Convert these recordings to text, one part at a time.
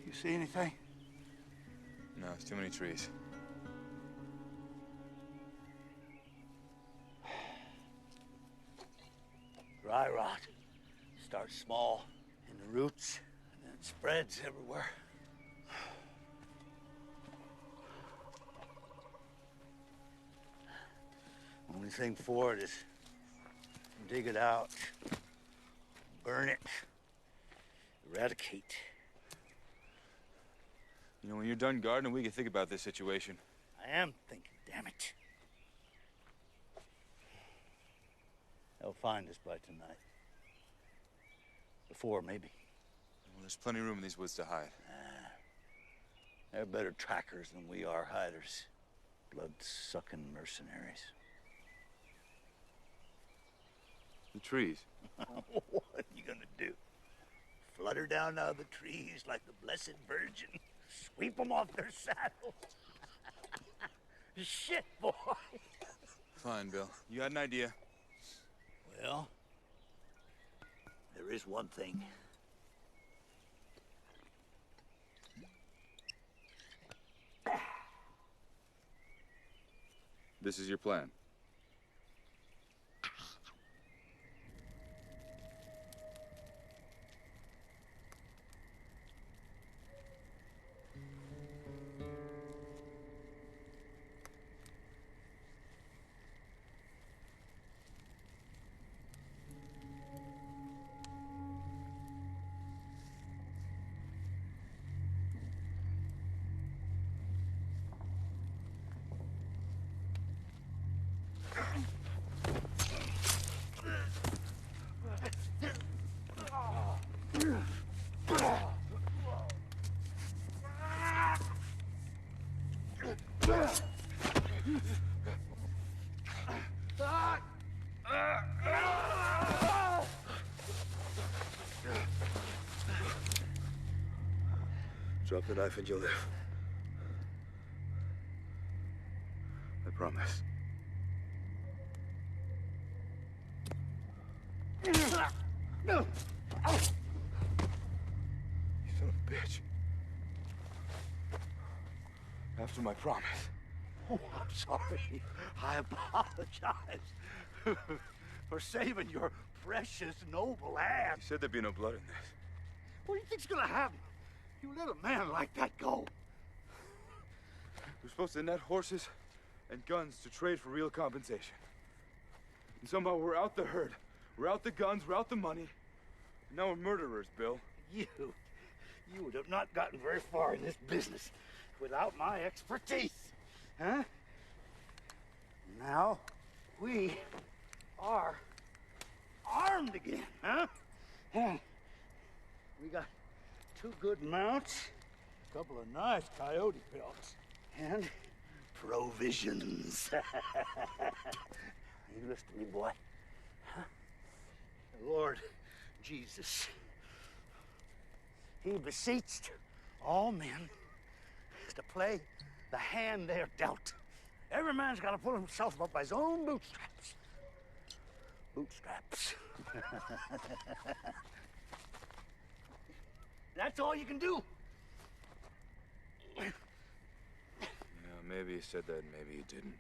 You see anything? No, it's too many trees. Dry rot. Starts small in the roots, and then it spreads everywhere. Only thing for it is dig it out, burn it, eradicate. You know, when you're done gardening, we can think about this situation. I am thinking, damn it. They'll find us by tonight. Before, maybe. Well, there's plenty of room in these woods to hide. They're better trackers than we are hiders. Blood-sucking mercenaries. The trees. What are you gonna do? Flutter down out of the trees like the Blessed Virgin? Sweep them off their saddles? Shit, boy. Fine, Bill. You got an idea? Well, there is one thing. This is your plan. Drop the knife and you'll live. I promise. No! You son of a bitch. After my promise. Oh, I'm sorry. I apologize for saving your precious, noble ass. You said there'd be no blood in this. What do you think's gonna happen? You let a man like that go. We're supposed to net horses and guns to trade for real compensation. And somehow we're out the herd. We're out the guns, we're out the money. And now we're murderers, Bill. You would have not gotten very far in this business without my expertise. Huh? Now, we are armed again, huh? We got 2 good mounts, a couple of nice coyote pelts, and provisions. You listen to me, boy. Huh? The Lord Jesus, he beseeched all men to play the hand they're dealt. Every man's got to pull himself up by his own bootstraps. Bootstraps. That's all you can do. Yeah, maybe he said that, maybe he didn't.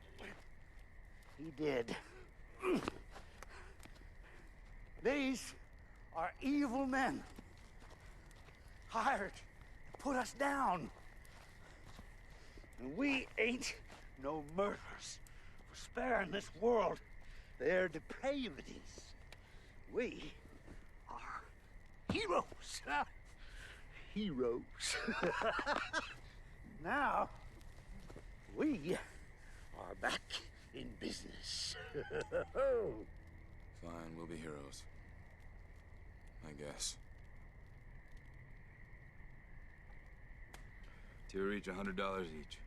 He did. These are evil men, hired to put us down. And we ain't no murderers for sparing this world their depravities. We are heroes. Heroes. Now, we are back in business. Fine, we'll be heroes. I guess. Two each, $100 each.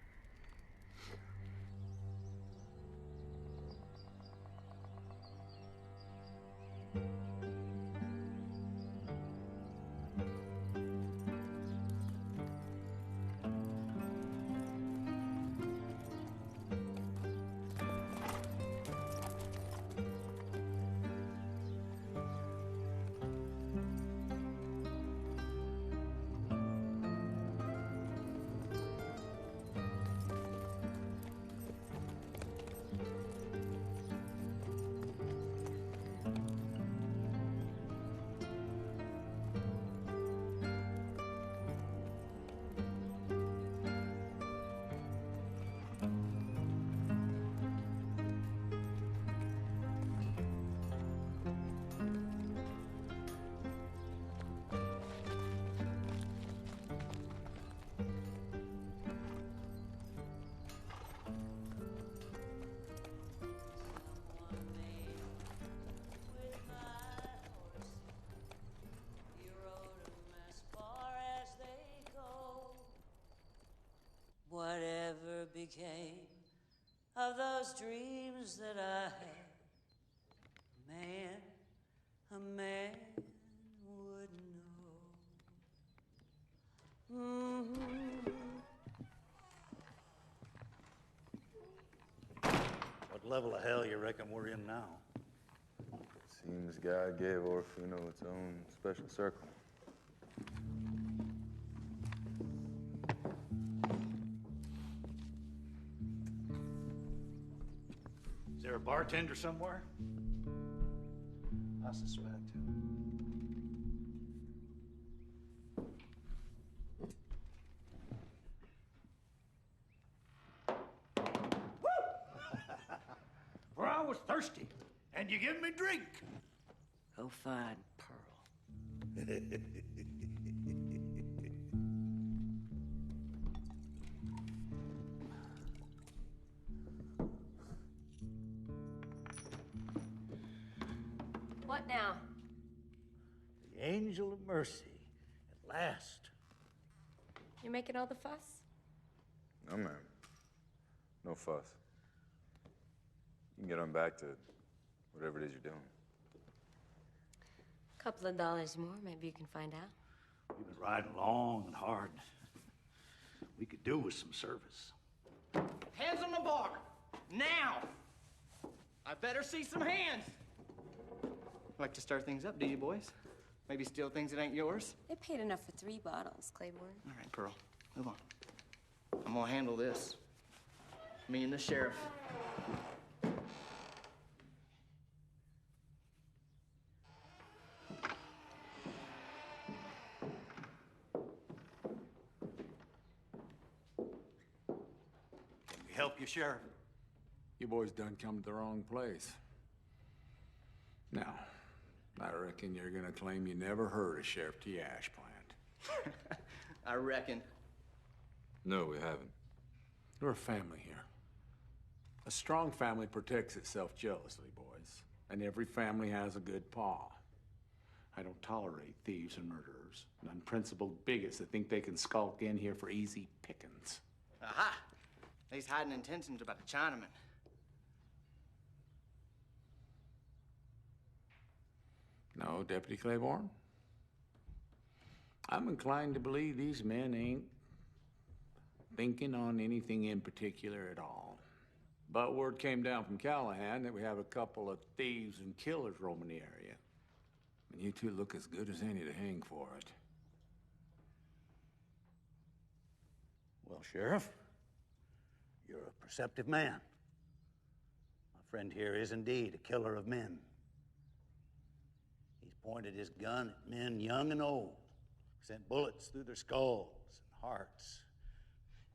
wildest dreams that I had. A man would know. What level of hell you reckon we're in now? Seems God gave Orfino its own special circle. Is there a bartender somewhere? I suspect. For I was thirsty, and you give me drink. Go find Pearl. What now? The angel of mercy, at last. You're making all the fuss? No, ma'am. No fuss. You can get on back to whatever it is you're doing. Couple of dollars more, maybe you can find out. You've been riding long and hard. We could do with some service. Hands on the bar, now! I better see some hands! Like to stir things up, do you, boys? Maybe steal things that ain't yours? They paid enough for 3 bottles, Claiborne. All right, Pearl, move on. I'm gonna handle this. Me and the sheriff. Can we help you, Sheriff? You boys done come to the wrong place. Now, I reckon you're gonna claim you never heard of Sheriff T. Ashplant. I reckon. No, we haven't. We're a family here. A strong family protects itself jealously, boys. And every family has a good paw. I don't tolerate thieves and murderers, and unprincipled bigots that think they can skulk in here for easy pickings. Aha! These hiding intentions about the Chinaman. No, Deputy Claiborne? I'm inclined to believe these men ain't thinking on anything in particular at all. But word came down from Callahan that we have a couple of thieves and killers roaming the area. And you two look as good as any to hang for it. Well, Sheriff, you're a perceptive man. My friend here is indeed a killer of men. He's pointed his gun at men young and old, sent bullets through their skulls and hearts.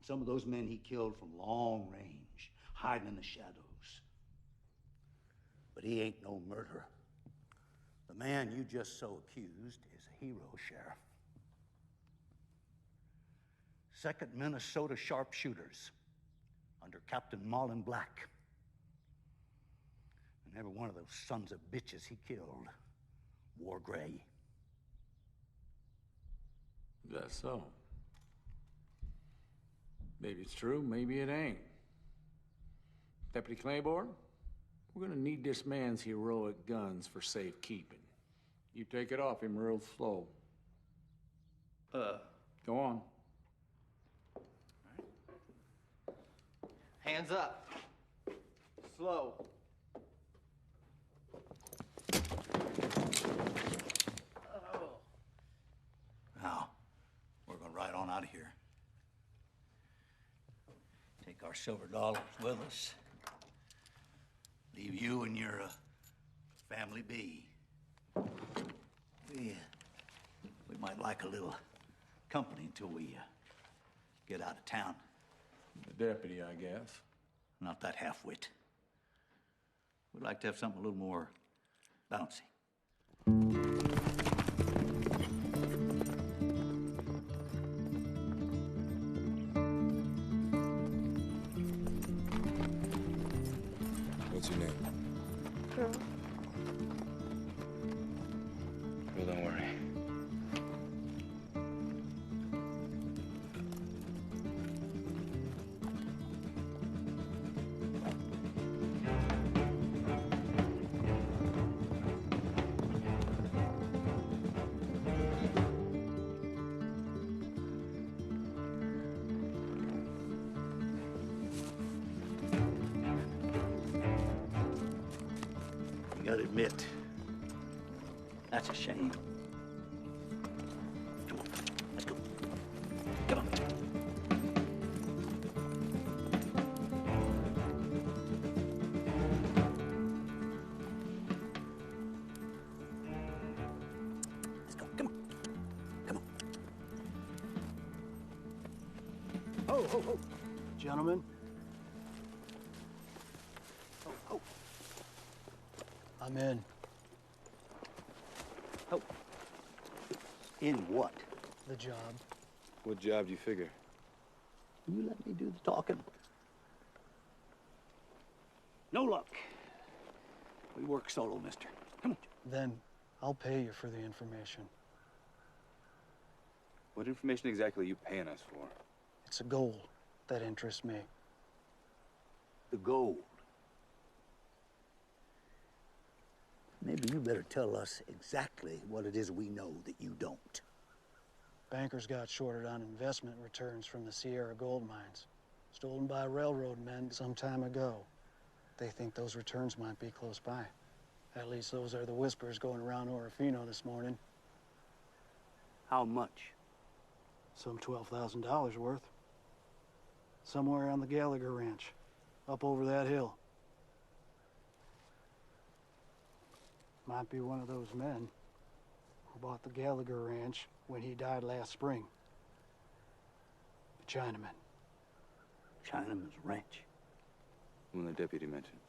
Some of those men he killed from long range, hiding in the shadows. But he ain't no murderer. The man you just so accused is a hero, Sheriff. 2nd Minnesota Sharpshooters under Captain Marlin Black. And every one of those sons of bitches he killed wore gray. Is that so? Maybe it's true, maybe it ain't. Deputy Claiborne, we're gonna need this man's heroic guns for safekeeping. You take it off him real slow. Go on. Hands up. Slow. Now, we're gonna ride on out of here. Take our silver dollars with us. Leave you and your family be. We might like a little company until we get out of town. The deputy, I guess. Not that half-wit. We'd like to have something a little more bouncy. What's your name? Pearl. Well, don't worry. Gotta admit, that's a shame. Come on, let's go. Come on. Let's go, come on. Come on. Ho, ho, ho. Gentlemen, Ho, ho, I'm in. ho. In what? The job. What job do you figure? You let me do the talking. No luck. We work solo, mister. Come on. Then I'll pay you for the information. What information exactly are you paying us for? It's a gold that interests me. The gold. Maybe you better tell us exactly what it is we know that you don't. Bankers got shorted on investment returns from the Sierra gold mines, stolen by railroad men some time ago. They think those returns might be close by. At least those are the whispers going around Orofino this morning. How much? Some $12,000 worth. Somewhere on the Gallagher Ranch, up over that hill. Might be one of those men who bought the Gallagher Ranch when he died last spring. A Chinaman. Chinaman's ranch. When the deputy mentioned.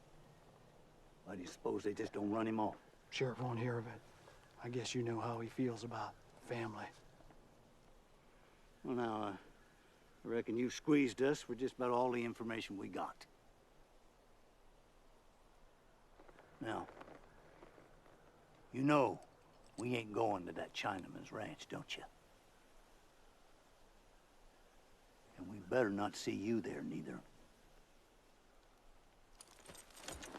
Why do you suppose they just don't run him off? Sheriff won't hear of it. I guess you know how he feels about family. Well, now, I reckon you squeezed us for just about all the information we got. Now, you know we ain't going to that Chinaman's ranch, don't you? And we better not see you there, neither.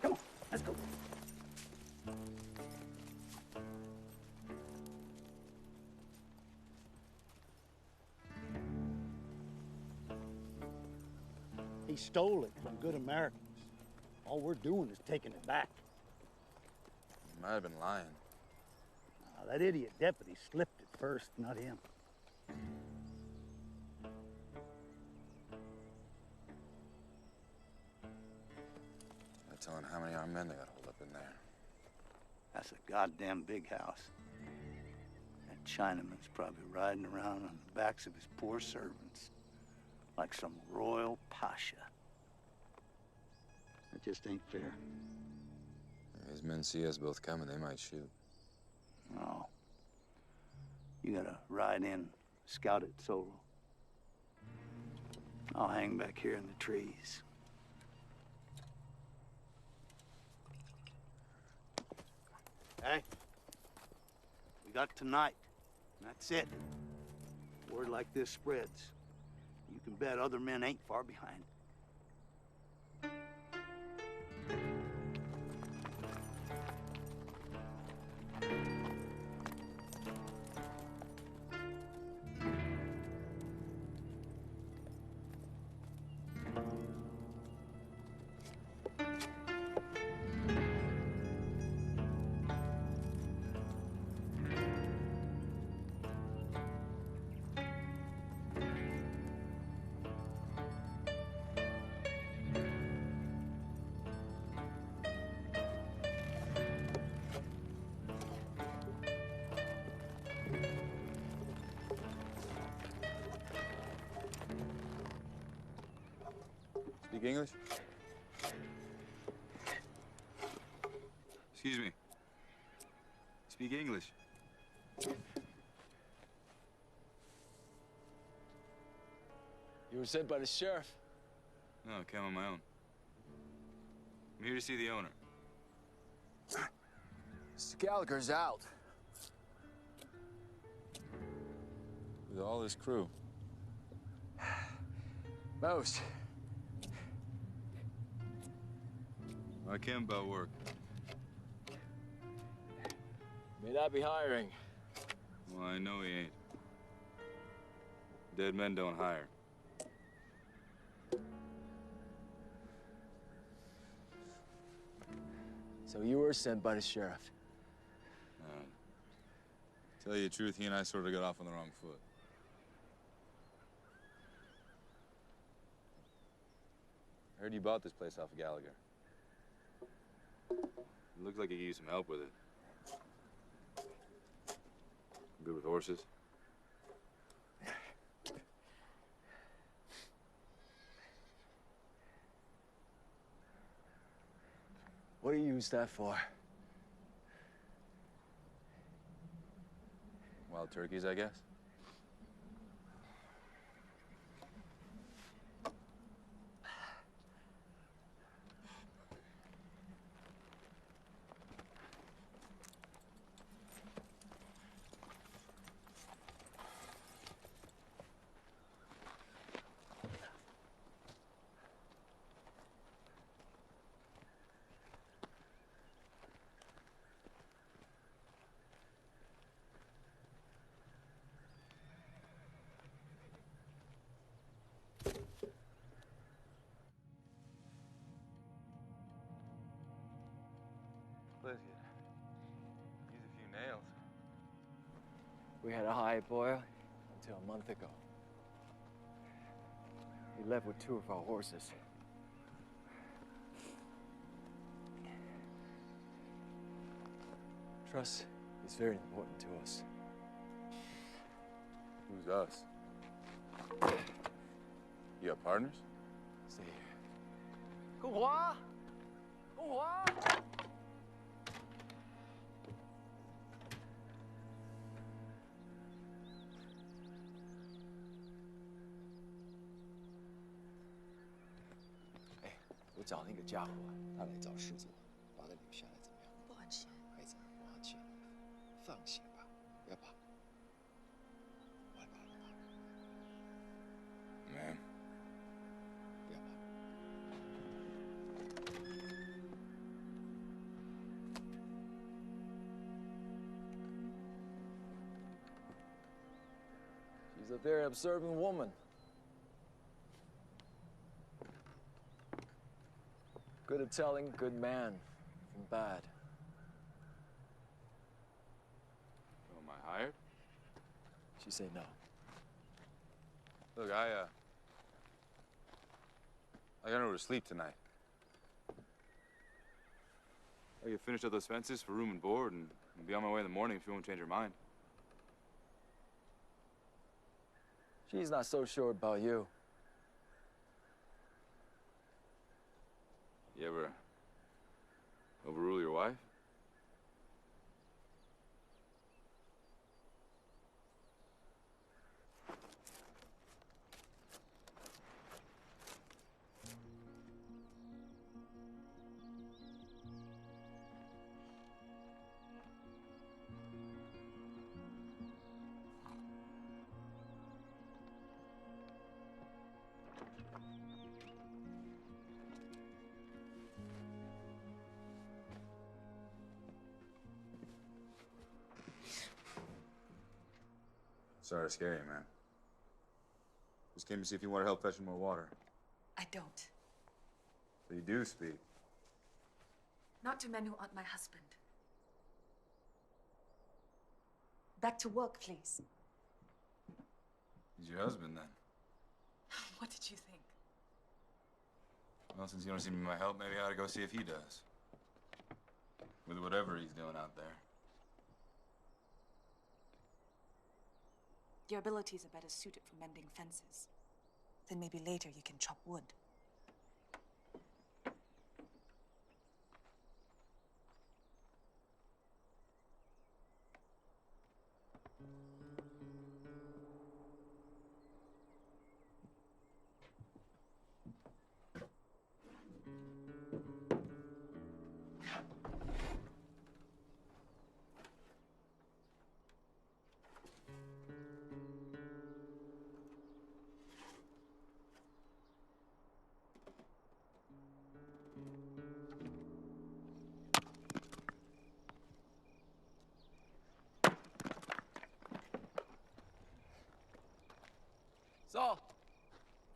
Come on, let's go. He stole it from good Americans. All we're doing is taking it back. You might have been lying. Now, that idiot deputy slipped it first, not him. Not telling how many armed men they got holed up in there. That's a goddamn big house. That Chinaman's probably riding around on the backs of his poor servants like some royal pasha. That just ain't fair. His men see us both coming, they might shoot. No. You gotta ride in, scout it solo. I'll hang back here in the trees. Hey, we got tonight, and that's it. Word like this spreads. You can bet other men ain't far behind. Speak English? Excuse me. Speak English. You were sent by the sheriff. No, I came on my own. I'm here to see the owner. Mr. Gallagher's out. With all his crew. Most. I came about work. May not be hiring. Well, I know he ain't. Dead men don't hire. So you were sent by the sheriff. Tell you the truth, he and I sort of got off on the wrong foot. I heard you bought this place off of Gallagher. It looked like you could use some help with it. Good with horses? What do you use that for? Wild turkeys, I guess. Bless you. Use a few nails. We had a hired boy until a month ago. He left with 2 of our horses. Trust is very important to us. Who's us? You got partners? Stay here. Go on! 我找那个家伙，他来找事做，把他留下来怎么样？不安全。孩子，不安全，放心吧，不要怕。我来帮你吧。Man. 不要怕。She's a very observant woman. Good at telling good man from bad. So am I hired? She said no. Look, I got nowhere to sleep tonight. I get finished up those fences for room and board and be on my way in the morning if you won't change your mind. She's not so sure about you. You ever overrule your wife? Sorry to scare you, man. Just came to see if you want to help fetch more water. I don't. So you do speak. Not to men who aren't my husband. Back to work, please. He's your husband, then. What did you think? Well, since you don't seem to need my help, maybe I ought to go see if he does. With whatever he's doing out there. Your abilities are better suited for mending fences. Then maybe later you can chop wood. Saul!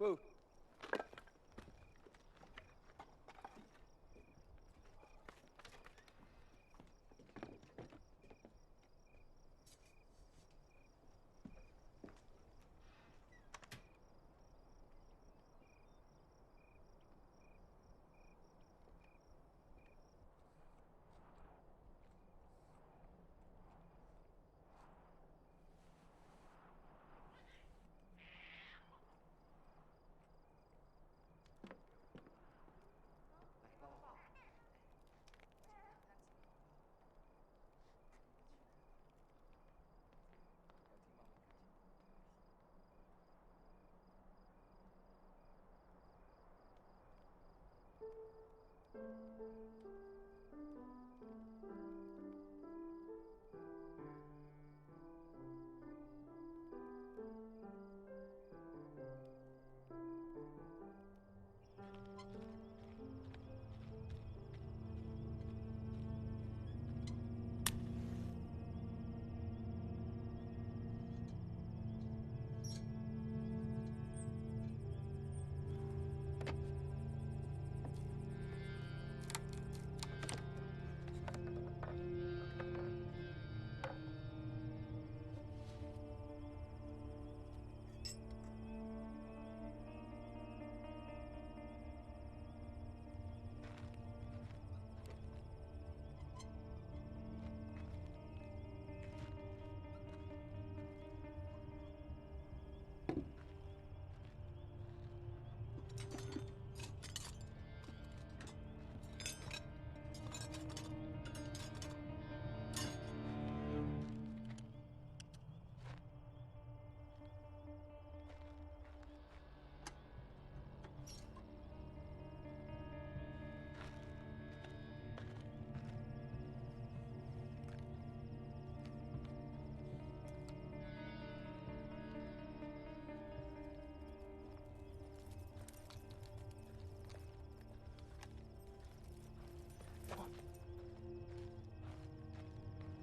Boo!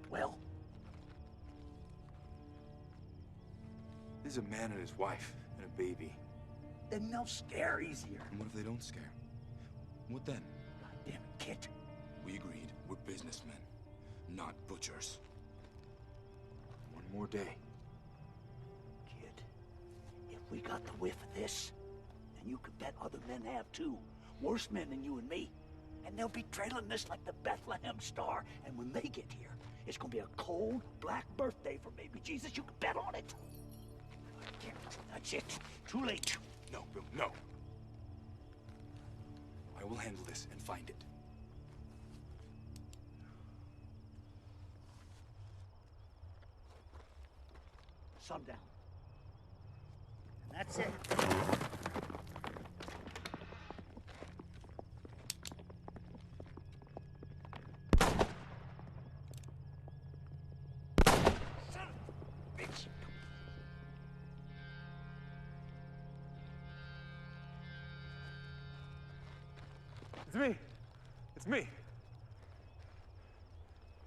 Well, There's a man and his wife and a baby. then they'll scare easier. And what if they don't scare? What then? God damn it, Kit. We agreed. We're businessmen, not butchers. One more day. Kid, if we got the whiff of this, then you could bet other men have too. Worse men than you and me. And they'll be trailing this like the Bethlehem Star. And when they get here, it's gonna be a cold, black birthday for baby Jesus. You can bet on it. Damn it, that's it. Too late. No, Bill, no. I will handle this and find it. Sundown. And that's it. Son of a bitch. It's me. It's me.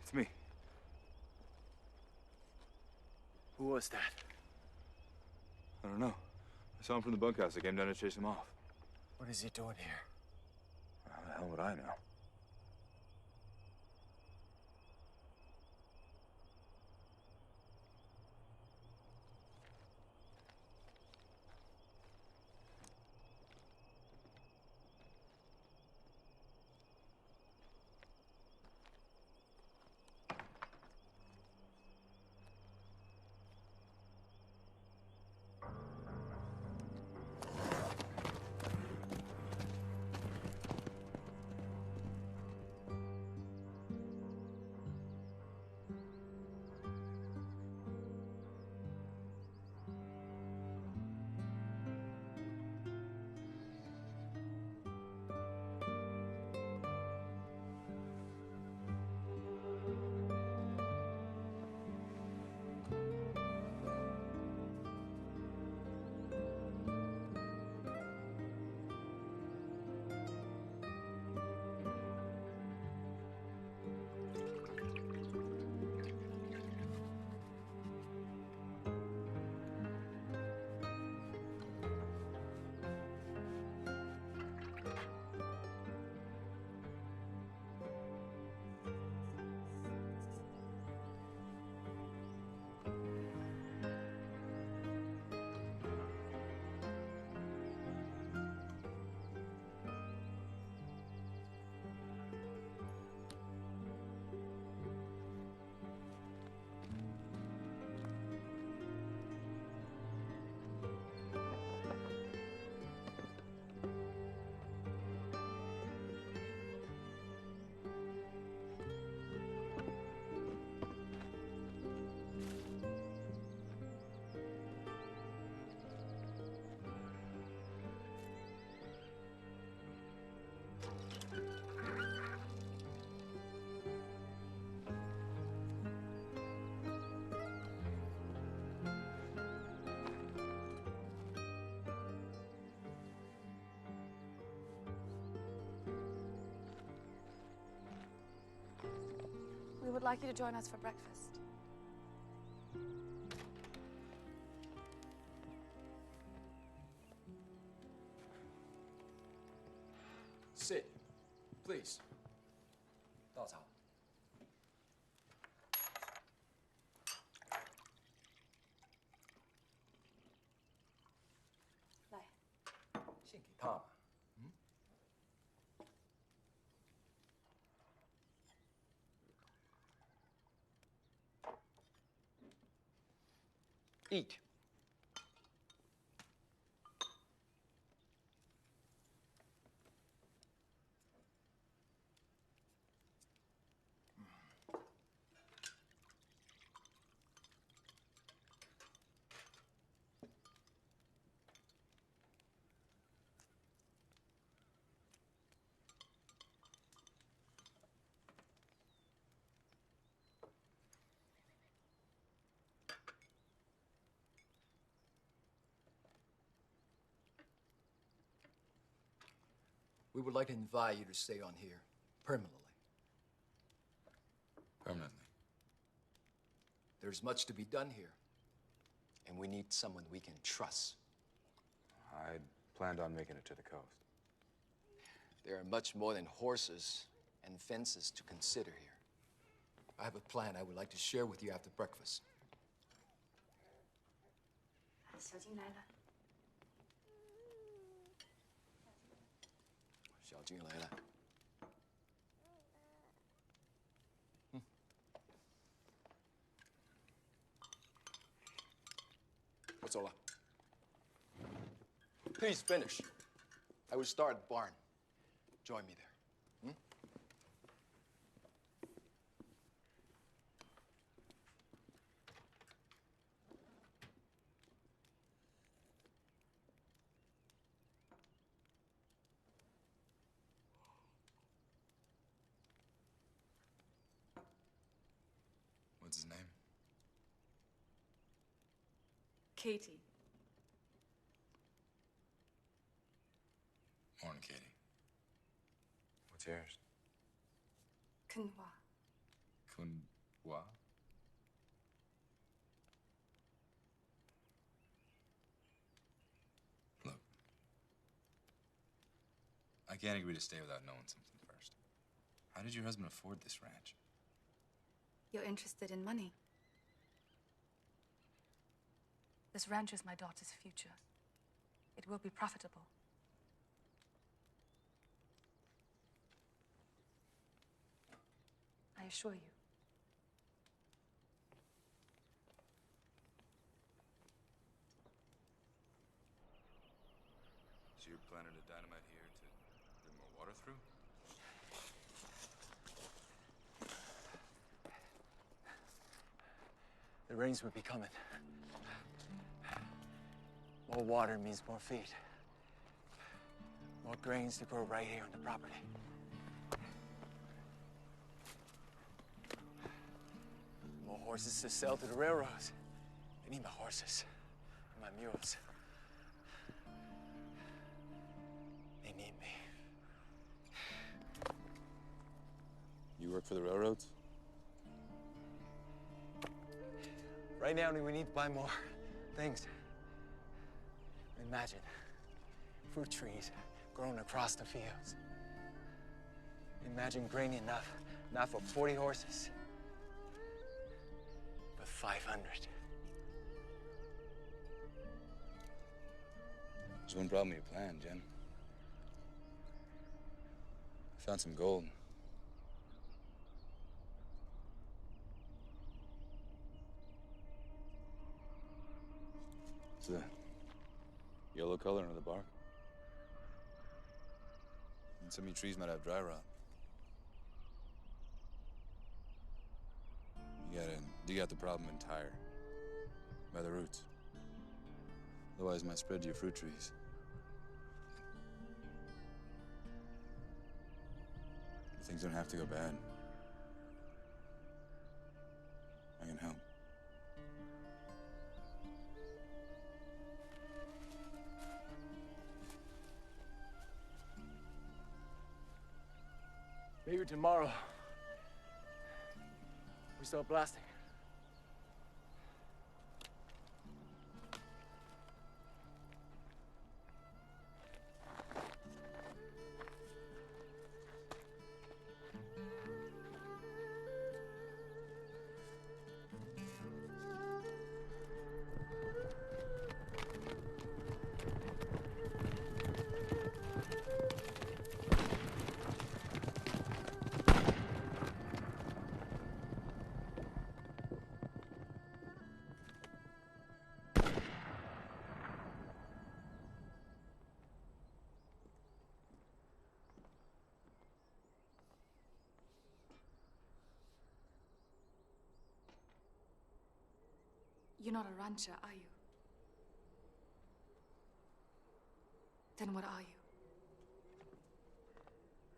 It's me. Who was that? I don't know. I saw him from the bunkhouse. I came down to chase him off. What is he doing here? How the hell would I know? like you to join us for breakfast. Sit, please. 倒茶。来。献给他嘛。嗯。Eat. We would like to invite you to stay on here permanently. Permanently? There's much to be done here, and we need someone we can trust. I planned on making it to the coast. There are much more than horses and fences to consider here. I have a plan I would like to share with you after breakfast. 小金来了。小金来了。我走了。Please finish. I will start at the barn. Join me there. What's his name? Katie. Morning, Katie. What's yours? Kunhua. Kunhua? Look. I can't agree to stay without knowing something first. How did your husband afford this ranch? You're interested in money. This ranch is my daughter's future. It will be profitable. I assure you. So you're planning to dynamite here to bring more water through? The rains will be coming. More water means more feed. More grains to grow right here on the property. More horses to sell to the railroads. They need my horses and my mules. They need me. You work for the railroads? Right now, we need to buy more things. Imagine fruit trees growing across the fields. Imagine grain enough, not for 40 horses, but 500. There's one problem with your plan, Jen. I found some gold. It's the yellow color under the bark. And some of your trees might have dry rot. You gotta dig out the problem entire, by the roots. Otherwise, it might spread to your fruit trees. Things don't have to go bad. I can help. Maybe tomorrow. We start blasting. You're not a rancher, are you? Then what are you?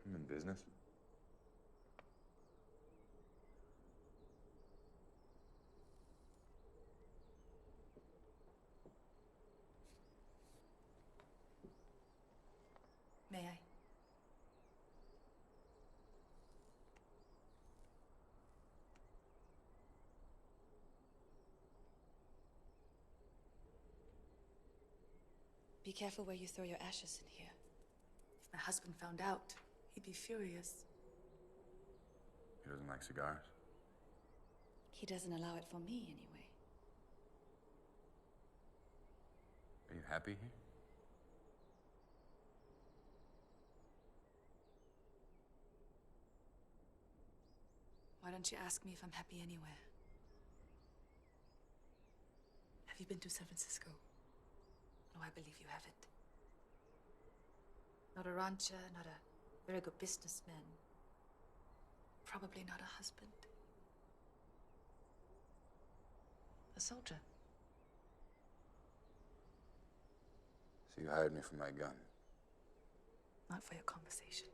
I'm in business. May I? Be careful where you throw your ashes in here. If my husband found out, he'd be furious. He doesn't like cigars. He doesn't allow it for me, anyway. Are you happy here? Why don't you ask me if I'm happy anywhere? Have you been to San Francisco? No, I believe you haven't. Not a rancher, not a very good businessman. Probably not a husband. A soldier. So you hired me for my gun. Not for your conversation.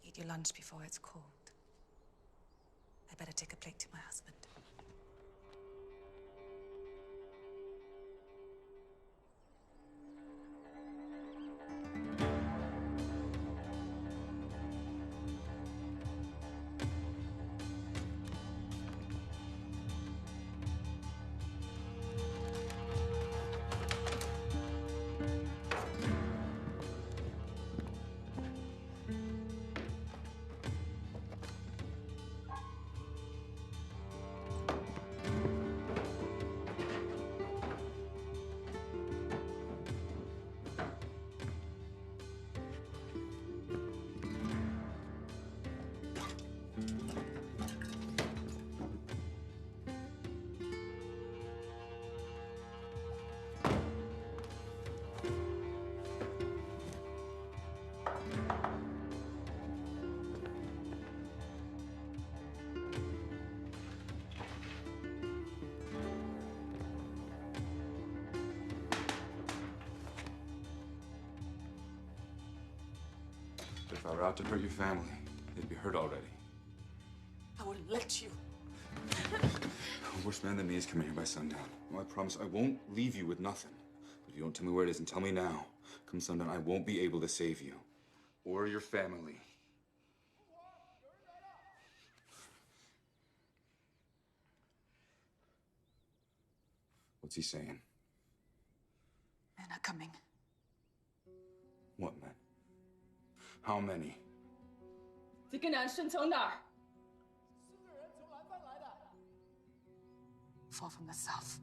Eat your lunch before it's cold. I better take a plate to my husband. If I were out to hurt your family, they'd be hurt already. I wouldn't let you. A worse man than me is coming here by sundown. Well, I promise I won't leave you with nothing. But if you don't tell me where it is and tell me now, come sundown, I won't be able to save you. Or your family. What's he saying? Men are coming. What men? How many? 这个男生从哪儿？ Far from the south.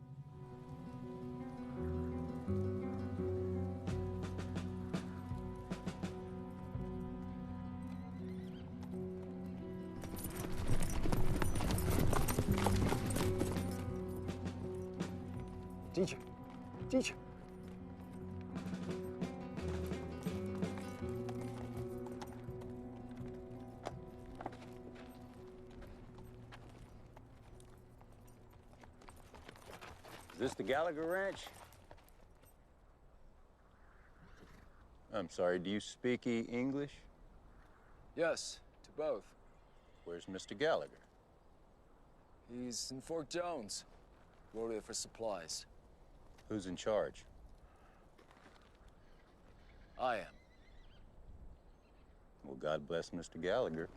Teacher. Teacher. Is this the Gallagher Ranch? I'm sorry, do you speak English? Yes, to both. Where's Mr. Gallagher? He's in Fort Jones. Loaded for supplies. Who's in charge? I am. Well, God bless Mr. Gallagher.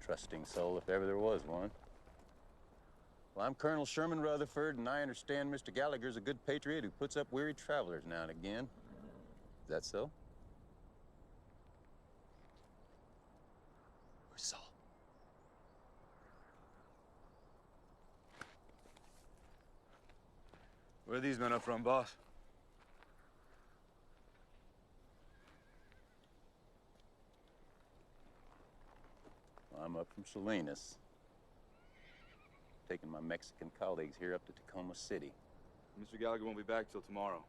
Trusting soul if ever there was one. Well, I'm Colonel Sherman Rutherford, and I understand Mr. Gallagher's a good patriot who puts up weary travelers now and again. Is that so? Where's Saul? Where are these men up from, boss? Well, I'm up from Salinas. Taking my Mexican colleagues here up to Tacoma City. Mr. Gallagher won't be back till tomorrow.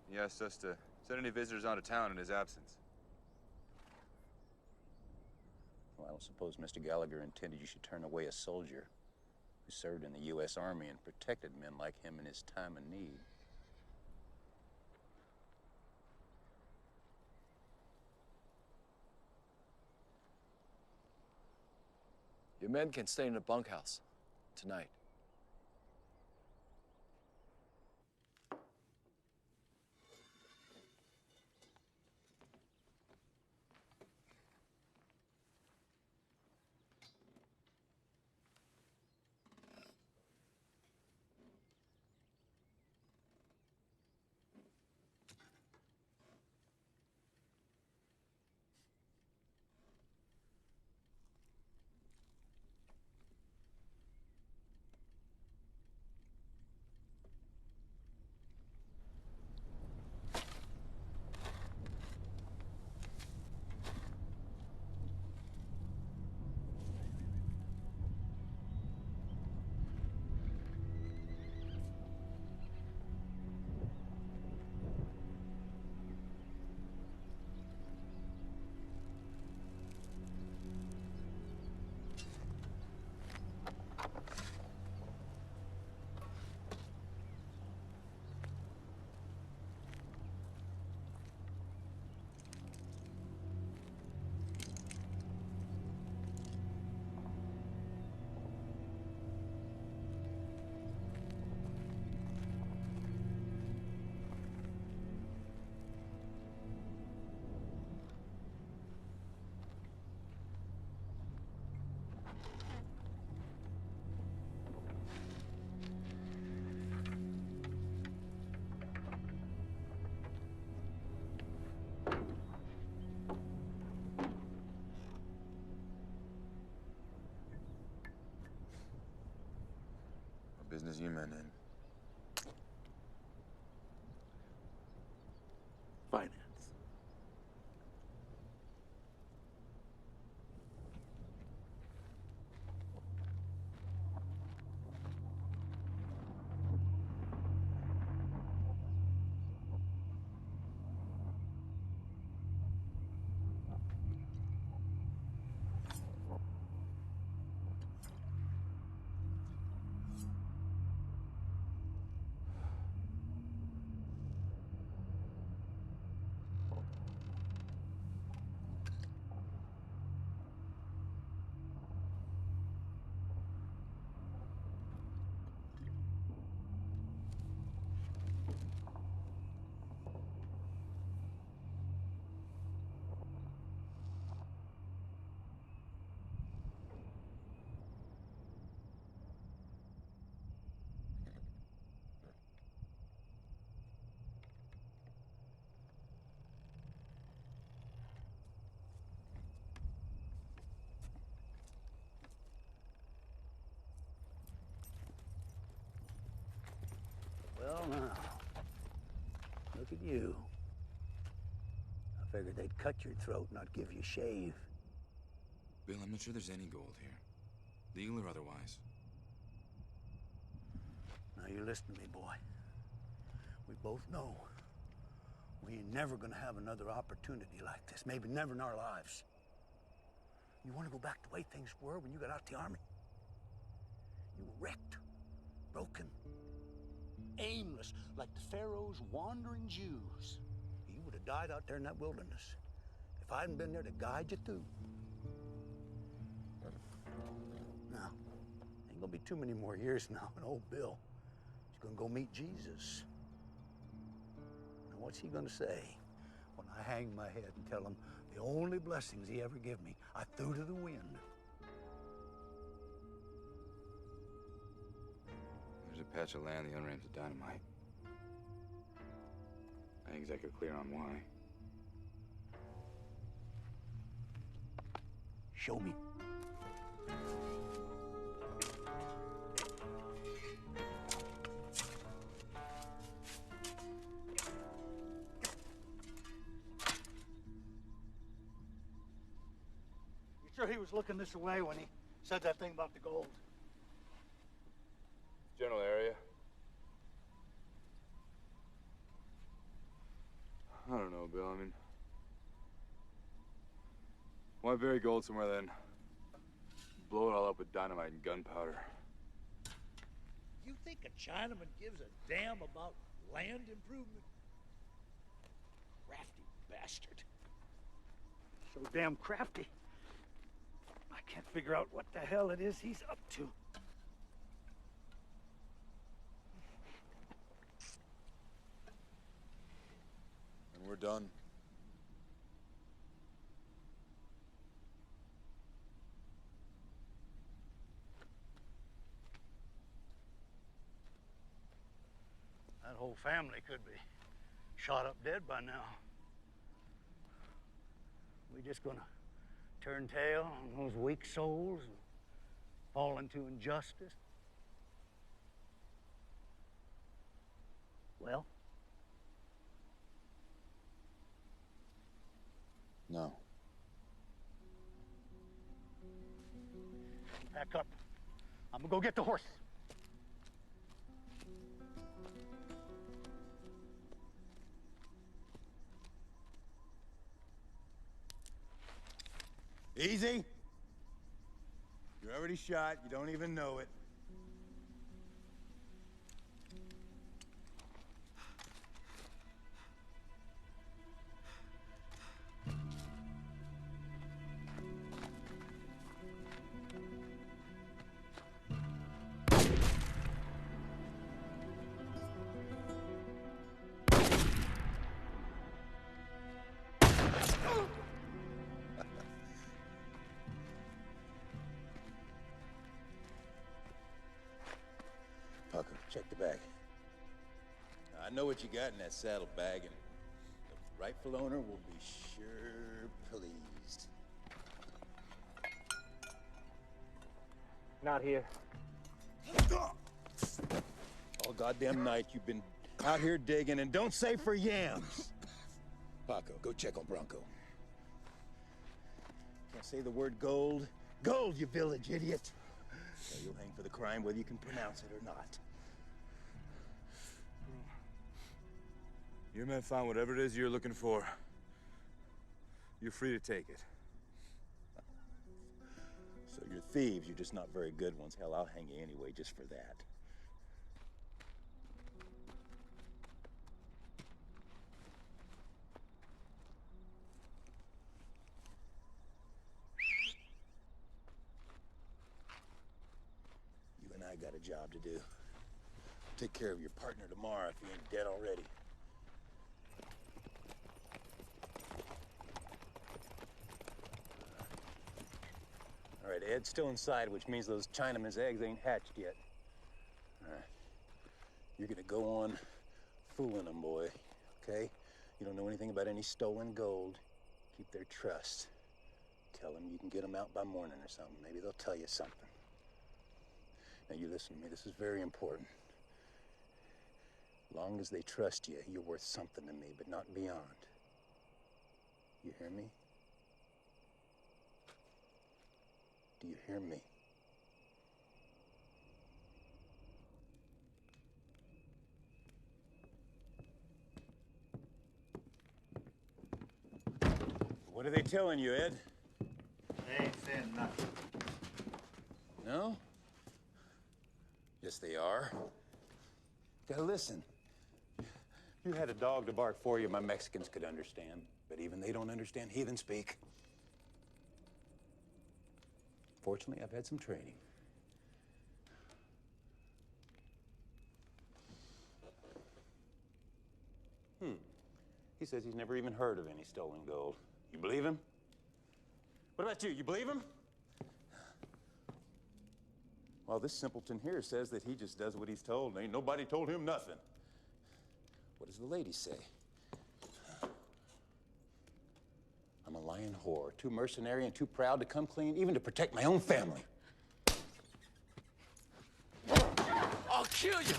He asked us to send any visitors out of town in his absence. Well, I don't suppose Mr. Gallagher intended you should turn away a soldier who served in the U.S. Army and protected men like him in his time of need. Your men can stay in the bunkhouse tonight. What business you men in? Finance. Well, now, look at you. I figured they'd cut your throat, not give you a shave. Bill, I'm not sure there's any gold here. Legal or otherwise. Now, you listen to me, boy. We both know we ain't never gonna have another opportunity like this. Maybe never in our lives. You want to go back to the way things were when you got out the army? You were wrecked, broken, aimless, like the Pharaoh's wandering Jews. You would have died out there in that wilderness if I hadn't been there to guide you through. Now, ain't gonna be too many more years now, and old Bill, he's gonna go meet Jesus. Now, what's he gonna say when I hang my head and tell him the The only blessings he ever give me, I threw to the wind. There's a patch of land the unramps of dynamite. I ain't exactly clear on why. Show me. You sure he was looking this way when he said that thing about the gold? General area. I don't know, Bill. I mean, why bury gold somewhere then? Blow it all up with dynamite and gunpowder. You think a Chinaman gives a damn about land improvement? Crafty bastard. So damn crafty. I can't figure out what the hell it is he's up to. And we're done. That whole family could be shot up dead by now. We just gonna turn tail on those weak souls and fall into injustice? Well? No. Pack up. I'm gonna go get the horse. Easy. You're already shot. You don't even know it. Pucker, check the bag. Now, I know what you got in that saddlebag, and the rightful owner will be sure pleased. Not here. All goddamn night you've been out here digging, and don't say for yams. Paco, go check on Bronco. Can't say the word gold. Gold, you village idiot. So you'll hang for the crime whether you can pronounce it or not. Your men found whatever it is you're looking for. You're free to take it. So you're thieves, you're just not very good ones. Hell, I'll hang you anyway just for that. You and I got a job to do. Take care of your partner tomorrow if he ain't dead already. All right, Ed's still inside, which means those Chinaman's eggs ain't hatched yet. All right. You're gonna go on fooling them, boy, okay? You don't know anything about any stolen gold. Keep their trust. Tell them you can get them out by morning or something. Maybe they'll tell you something. Now, you listen to me. This is very important. As long as they trust you, you're worth something to me, but not beyond. You hear me? Do you hear me? What are they telling you, Ed? They ain't saying nothing. No? Yes, they are. Gotta listen. If you had a dog to bark for you, my Mexicans could understand. But even they don't understand heathen speak. Fortunately, I've had some training. He says he's never even heard of any stolen gold. You believe him? What about you? You believe him? Well, this simpleton here says that he just does what he's told, and ain't nobody told him nothing. What does the lady say? I'm a lying whore, too mercenary and too proud to come clean, even to protect my own family. I'll kill you!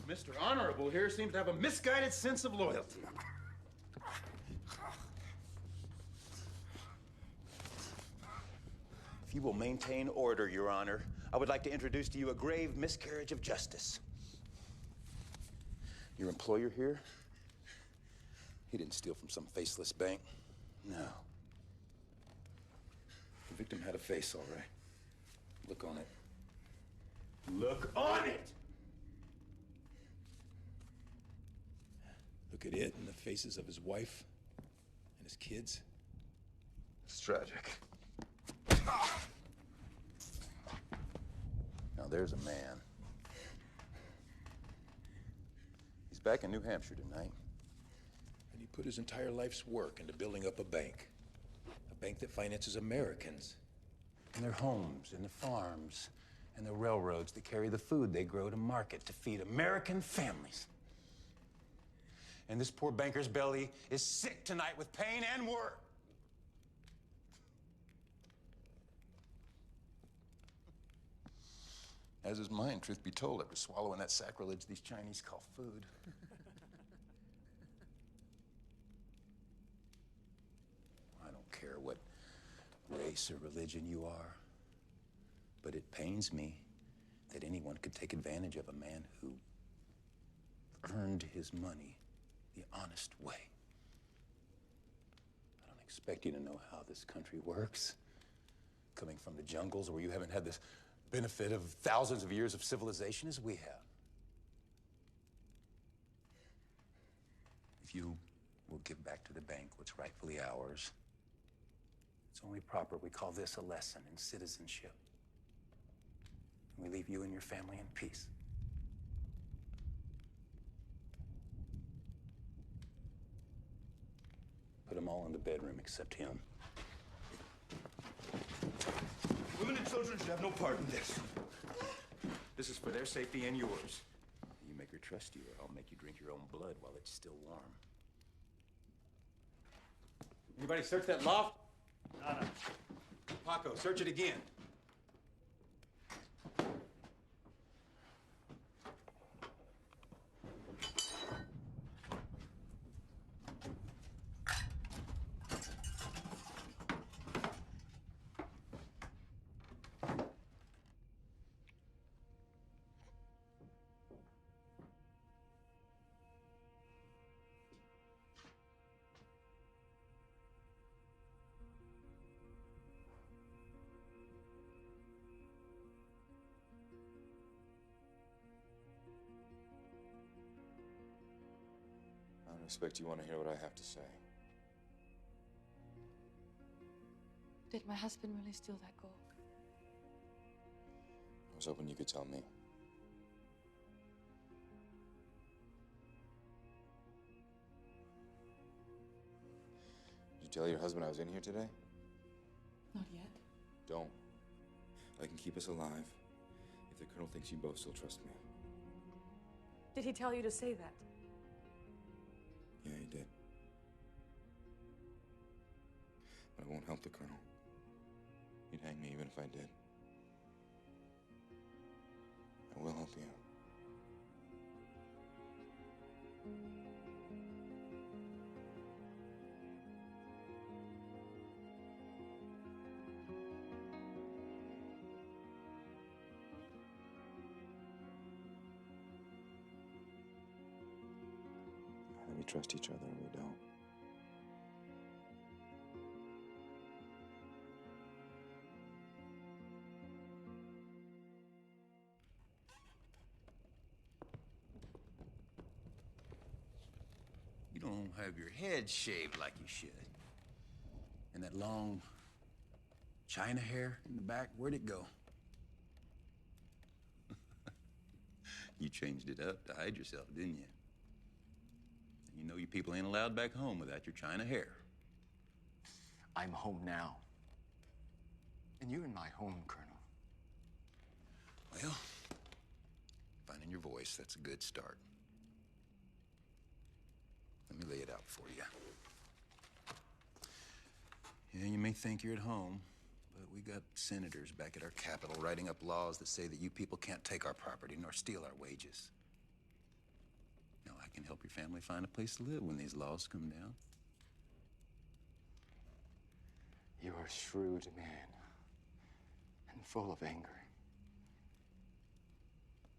Mr. Honorable here seems to have a misguided sense of loyalty. If you will maintain order, Your Honor, I would like to introduce to you a grave miscarriage of justice. Your employer here, he didn't steal from some faceless bank. No. The victim had a face, all right. Look on it. Look on it! Look at it and the faces of his wife and his kids. It's tragic. Now there's a man. He's back in New Hampshire tonight. And he put his entire life's work into building up a bank. A bank that finances Americans. And their homes, and the farms, and the railroads that carry the food they grow to market to feed American families. And this poor banker's belly is sick tonight with pain and work. As is mine, truth be told, after swallowing that sacrilege these Chinese call food. I don't care what race or religion you are, but it pains me that anyone could take advantage of a man who earned his money the honest way. I don't expect you to know how this country works. Coming from the jungles where you haven't had this benefit of thousands of years of civilization as we have. If you will give back to the bank what's rightfully ours, it's only proper we call this a lesson in citizenship. And we leave you and your family in peace. Put them all in the bedroom except him. Women and children should have no part in this. This is for their safety and yours. You make her trust you, or I'll make you drink your own blood while it's still warm. Anybody search that loft? Nada. Paco, search it again. I expect you want to hear what I have to say. Did my husband really steal that gold? I was hoping you could tell me. Did you tell your husband I was in here today? Not yet. Don't. I can keep us alive if the Colonel thinks you both still trust me. Did he tell you to say that? Yeah, he did. But it won't help the Colonel. He'd hang me even if I did. I will help you. We trust each other and we don't. You don't have your head shaved like you should. And that long China hair in the back, where'd it go? You changed it up to hide yourself, didn't you? You know you people ain't allowed back home without your China hair. I'm home now. And you're in my home, Colonel. Well, finding your voice, that's a good start. Let me lay it out for you. Yeah, you may think you're at home, but we got senators back at our Capitol writing up laws that say that you people can't take our property nor steal our wages. Now, I can help your family find a place to live when these laws come down. You're a shrewd man and full of anger.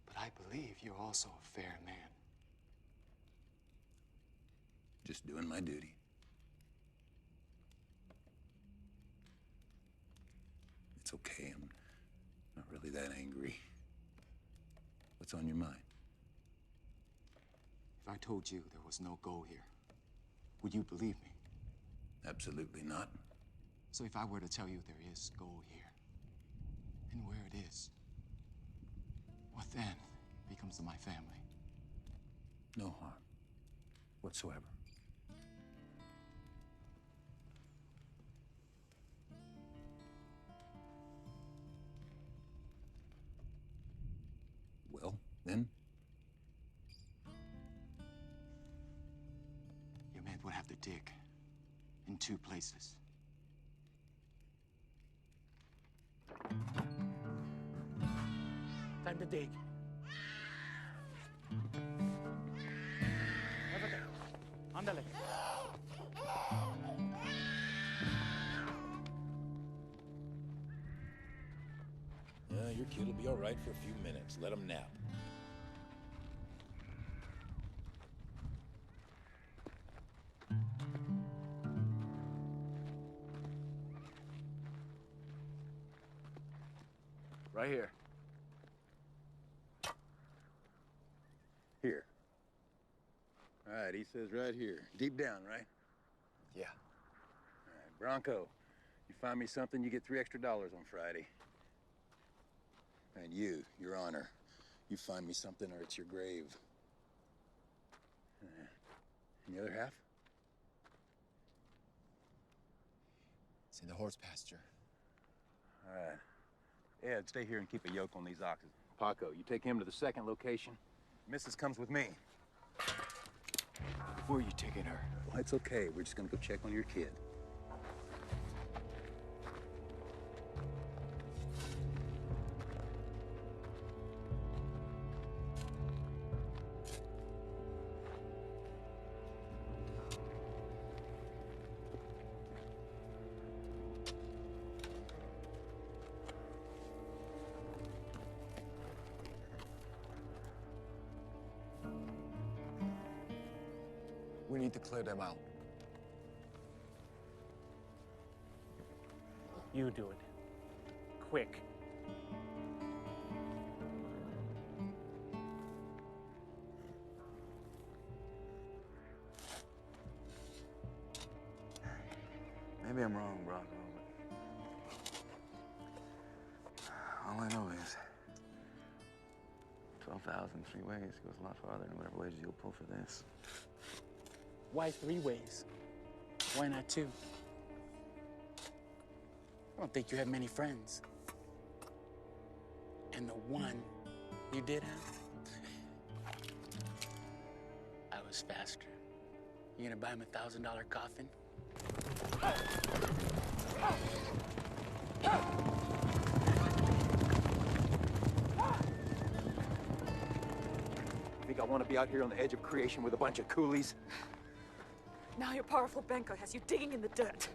But I believe you're also a fair man. Just doing my duty. It's okay, I'm not really that angry. What's on your mind? If I told you there was no gold here, would you believe me? Absolutely not. So if I were to tell you there is gold here, and where it is, what then becomes of my family? No harm whatsoever. Well, then? Your men would have to dig in 2 places. Time to dig. Ándale. Your kid will be all right for a few minutes. Let him nap. Right here. Here. All right, he says right here. Deep down, right? Yeah. All right, Bronco, you find me something, you get $3 extra on Friday. And you, Your Honor, you find me something or it's your grave. And the other half? It's in the horse pasture. All right. Ed, stay here and keep a yoke on these oxen. Paco, you take him to the second location. Mrs. comes with me. Where are you taking her? Well, it's okay. We're just gonna go check on your kid. We need to clear them out. You do it. Quick. Maybe I'm wrong, Bronco, but all I know is 12,000 3 ways goes a lot farther than whatever wages you'll pull for this. Why 3 ways? Why not 2? I don't think you have many friends. And the one you did have, I was faster. You gonna buy him a $1,000 coffin? Think I want to be out here on the edge of creation with a bunch of coolies? Now your powerful banker has you digging in the dirt.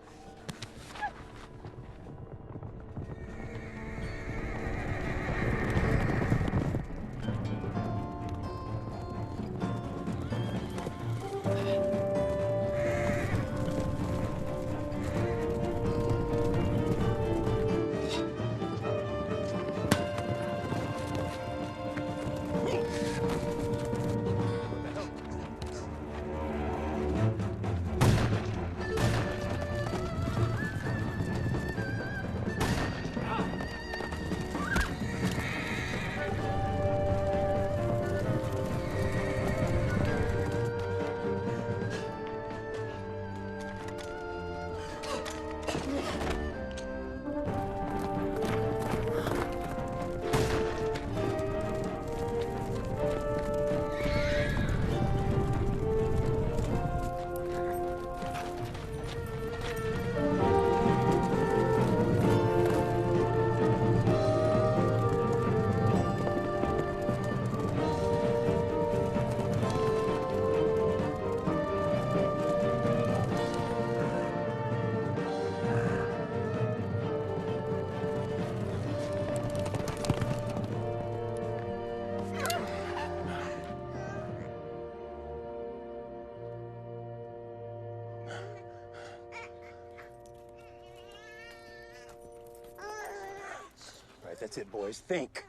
That's it, boys. Think.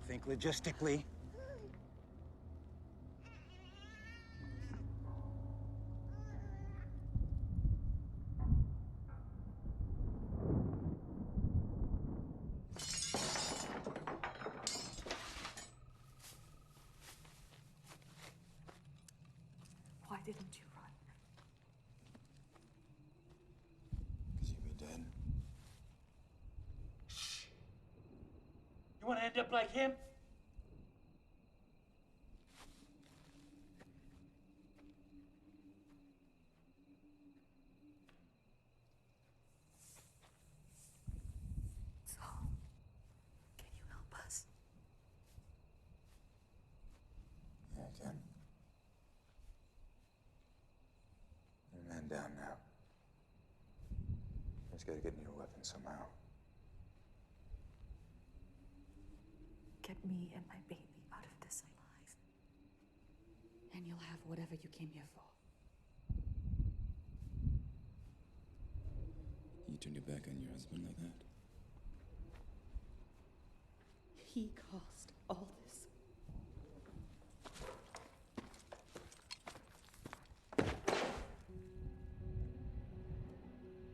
Think logistically. Why didn't you run? Because you'd be dead. You want to end up like him? So, can you help us? Yeah, I can. You're a man down now. You just gotta get me your weapon somehow. Get me and my baby out of this alive. And you'll have whatever you came here for. You turned your back on your husband like that? He caused all this.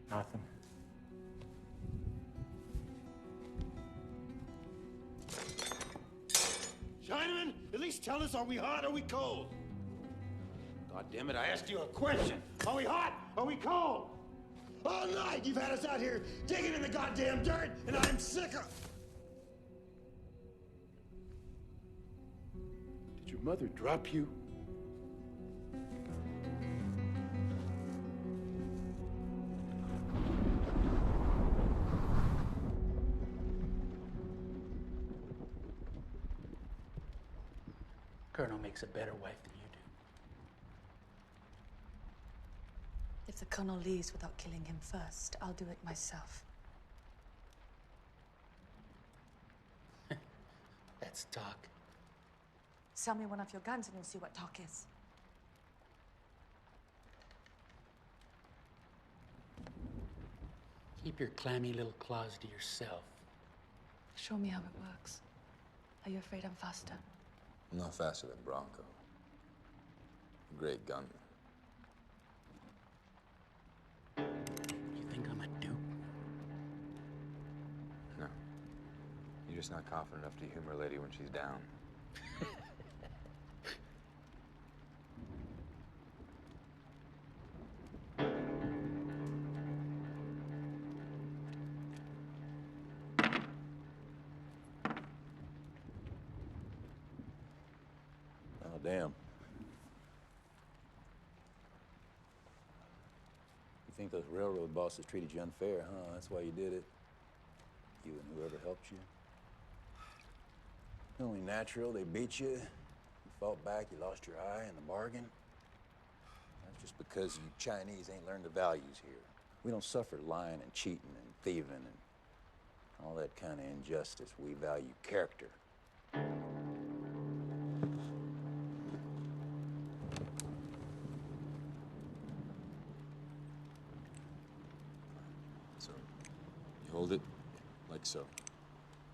Nothing. Chinaman, at least tell us, are we hot or are we cold? God damn it, I asked you a question. Are we hot? Are we cold? All night you've had us out here digging in the goddamn dirt, and I'm sick of... Did your mother drop you? Colonel makes a better wife than you If the Colonel leaves without killing him first, I'll do it myself. do. That's talk. Sell me one of your guns and you'll see what talk is. Keep your clammy little claws to yourself. Show me how it works. Are you afraid I'm faster? I'm not faster than Bronco. A great gunman. You think I'm a dupe? No. You're just not confident enough to humor a lady when she's down. Oh, damn. You think those railroad bosses treated you unfair, huh? That's why you did it? You and whoever helped you? Only natural, they beat you. You fought back, you lost your eye in the bargain. That's just because you Chinese ain't learned the values here. We don't suffer lying and cheating and thieving and all that kind of injustice. We value character. So, you hold it like so.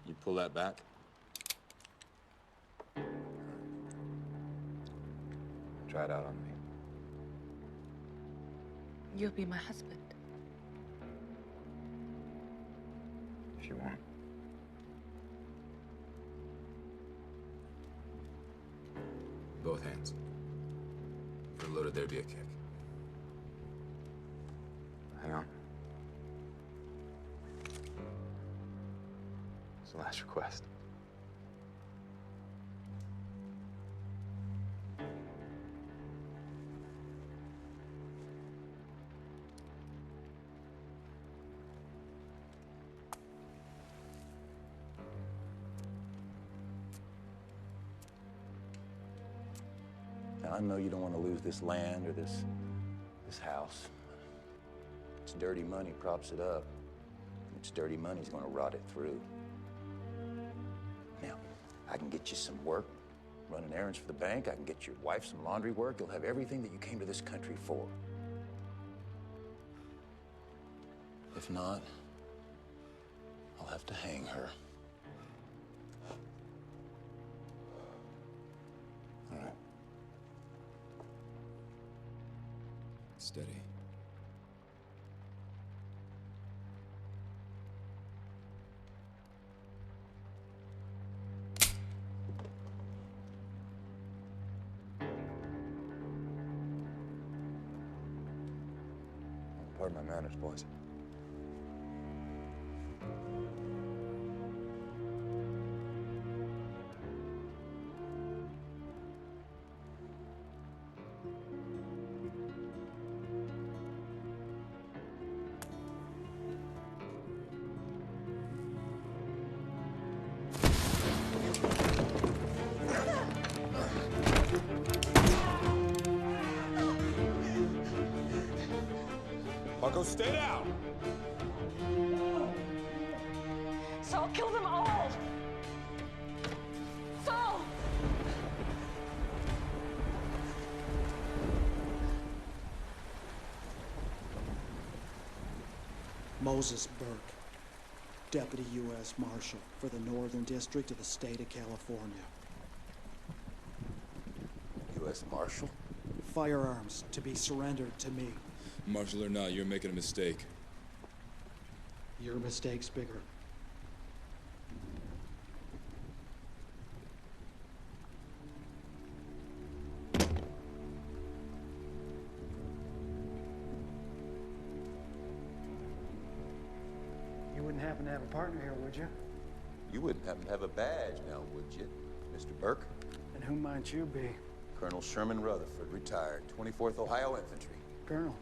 You pull that back. Try it out on me. You'll be my husband. If you want. Both hands. For loaded, there'd be a kick. Hang on. It's the last request. Now, I know you don't want to lose this land or this house. It's dirty money props it up. It's dirty money's going to rot it through. Now, I can get you some work, running errands for the bank. I can get your wife some laundry work. You'll have everything that you came to this country for. If not, I'll have to hang her. All right. Steady. Pardon my manners, boys. Marco, stay down! Saul, kill them all! Saul! Moses Burke, Deputy U.S. Marshal for the Northern District of the State of California. U.S. Marshal? Firearms to be surrendered to me. Marshal or not, you're making a mistake. Your mistake's bigger. You wouldn't happen to have a partner here, would you? You wouldn't happen to have a badge now, would you, Mr. Burke? And who might you be? Colonel Sherman Rutherford, retired, 24th Ohio Infantry. Colonel,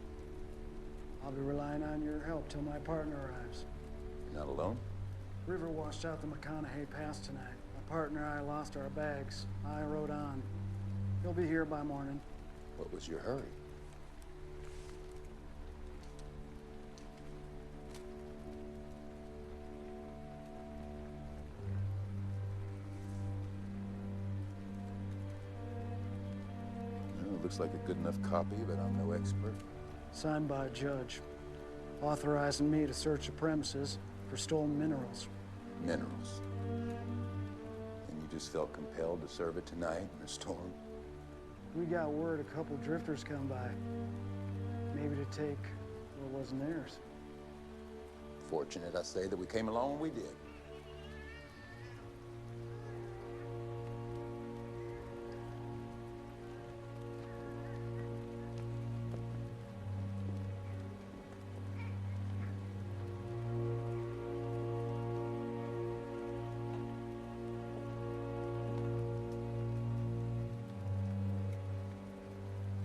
I'll be relying on your help till my partner arrives. You're not alone? River washed out the McConaughey Pass tonight. My partner and I lost our bags. I rode on. He'll be here by morning. What was your hurry? Well, it looks like a good enough copy, but I'm no expert. Signed by a judge, authorizing me to search the premises for stolen minerals. Minerals. And you just felt compelled to serve it tonight in a storm? We got word a couple drifters come by. Maybe to take what wasn't theirs. Fortunate, I say, that we came along when we did.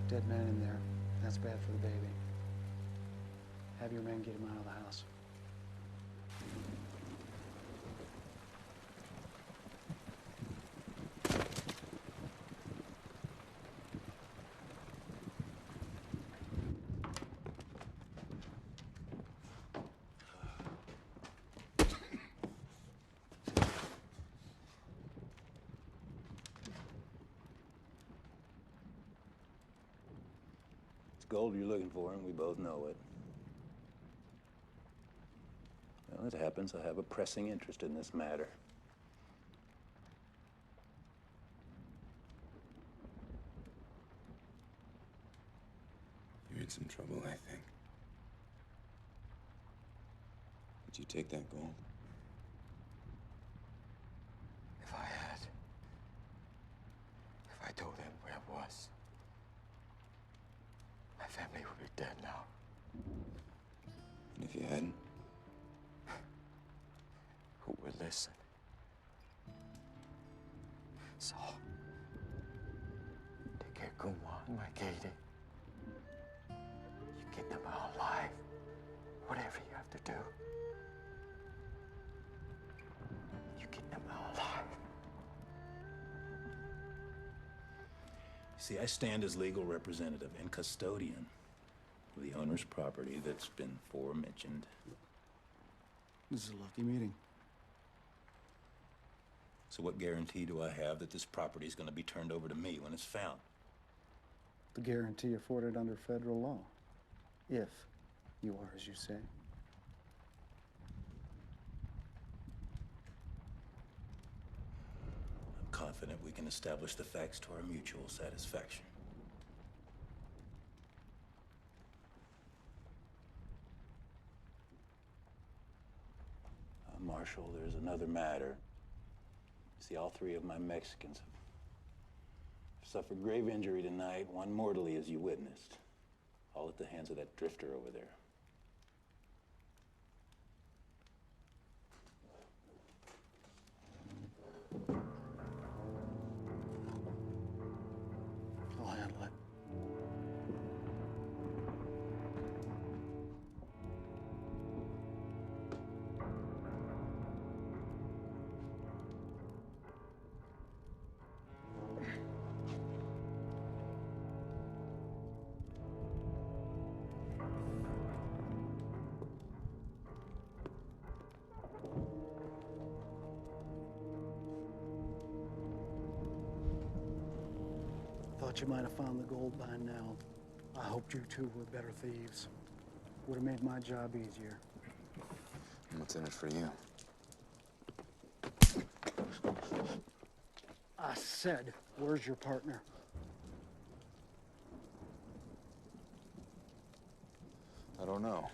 Dead man in there. That's bad for the baby. Have your men get him out of the house. Gold you're looking for, and we both know it. Well, it happens I have a pressing interest in this matter. You're in some trouble, I think. Did you take that gold? If I had, if I told them where I was, my family would be dead now. And if you hadn't? Who would listen? So, take care of Kumwa and my Katie. You get them out alive. Whatever you have to do. You get them out alive. See, I stand as legal representative and custodian of the owner's property that's been aforementioned. This is a lucky meeting. So what guarantee do I have that this property is going to be turned over to me when it's found? The guarantee afforded under federal law. If you are as you say. confident we can establish the facts to our mutual satisfaction. Marshal, there's another matter. See, all three of my Mexicans have suffered grave injury tonight, one mortally, as you witnessed. All at the hands of that drifter over there. I'll handle it. Thought you might have found the gold by now. I hoped you two were better thieves. Would have made my job easier. What's in it for you? I said, where's your partner? I don't know.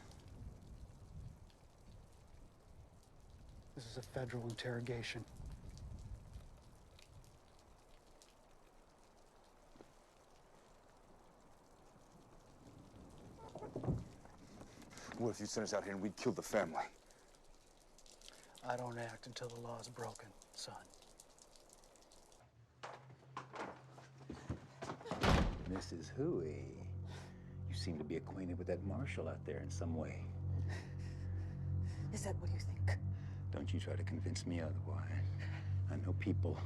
This is a federal interrogation. What if you sent us out here and we'd killed the family? I don't act until the law's broken, son. Mrs. Huey, you seem to be acquainted with that marshal out there in some way. Is that what you think? Don't you try to convince me otherwise. I know people,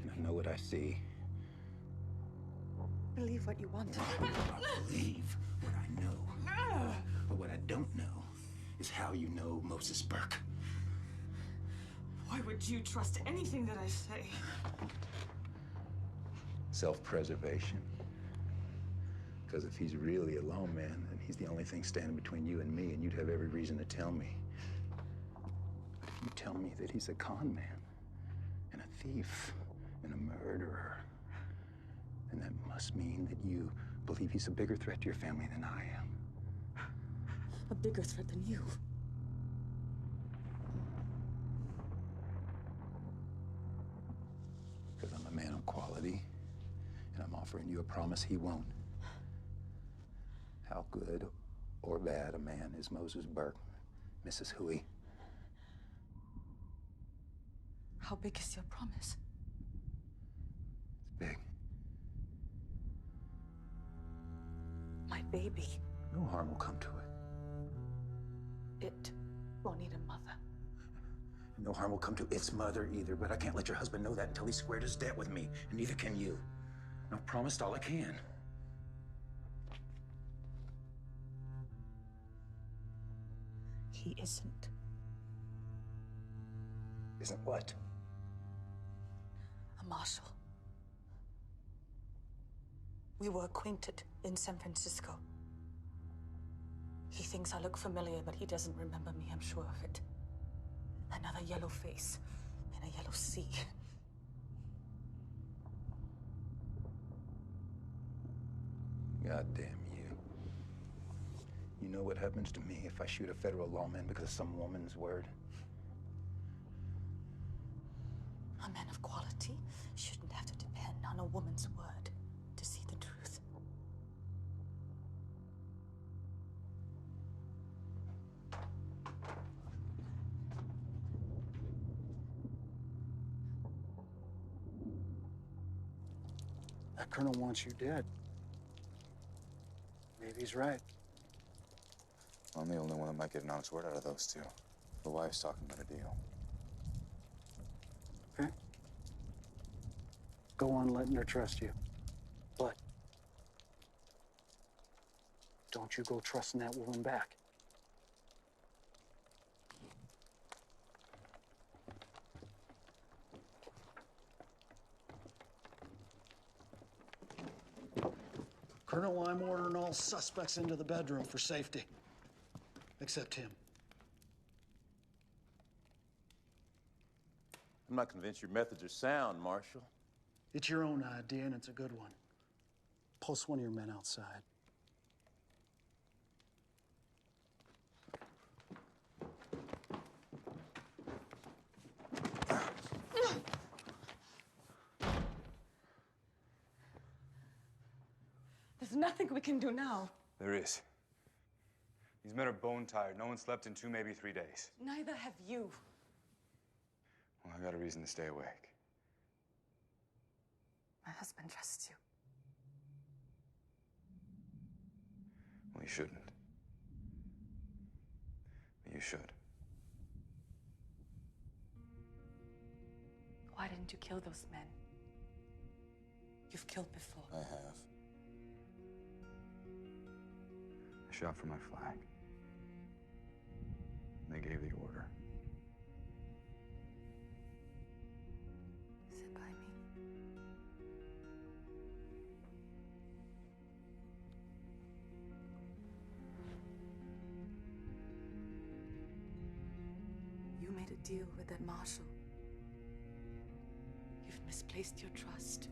and I know what I see. Believe what you want. I believe what I know. But what I don't know is how you know Moses Burke. Why would you trust anything that I say? Self-preservation. Because if he's really a lawman, then he's the only thing standing between you and me, and you'd have every reason to tell me. But if you tell me that he's a con man, and a thief, and a murderer, then that must mean that you believe he's a bigger threat to your family than I am. A bigger threat than you. Because I'm a man of quality, and I'm offering you a promise he won't. How good or bad a man is Moses Burke, Mrs. Huey? How big is your promise? It's big. My baby. No harm will come to it. It won't need a mother. No harm will come to its mother either, but I can't let your husband know that until he squared his debt with me, and neither can you. I've promised all I can. He isn't. Isn't what? A marshal. We were acquainted in San Francisco. He thinks I look familiar, but he doesn't remember me, I'm sure of it. Another yellow face in a yellow sea. God damn you. You know what happens to me if I shoot a federal lawman because of some woman's word? A man of quality shouldn't have to depend on a woman's word to see the truth. That colonel wants you dead. Maybe he's right. I'm the only one that might get an honest word out of those two. The wife's talking about a deal. Okay? Go on letting her trust you. But don't you go trusting that woman back. Colonel, I'm ordering all suspects into the bedroom for safety. Except him. I'm not convinced your methods are sound, Marshal. It's your own idea, and it's a good one. Post one of your men outside. There's nothing we can do now. There is. These men are bone tired. No one slept in 2, maybe 3 days. Neither have you. Well, I got a reason to stay awake. My husband trusts you. Well, you shouldn't. But you should. Why didn't you kill those men? You've killed before. I have. I shot for my flag. They gave the order. Sit by me. You made a deal with that marshal. You've misplaced your trust.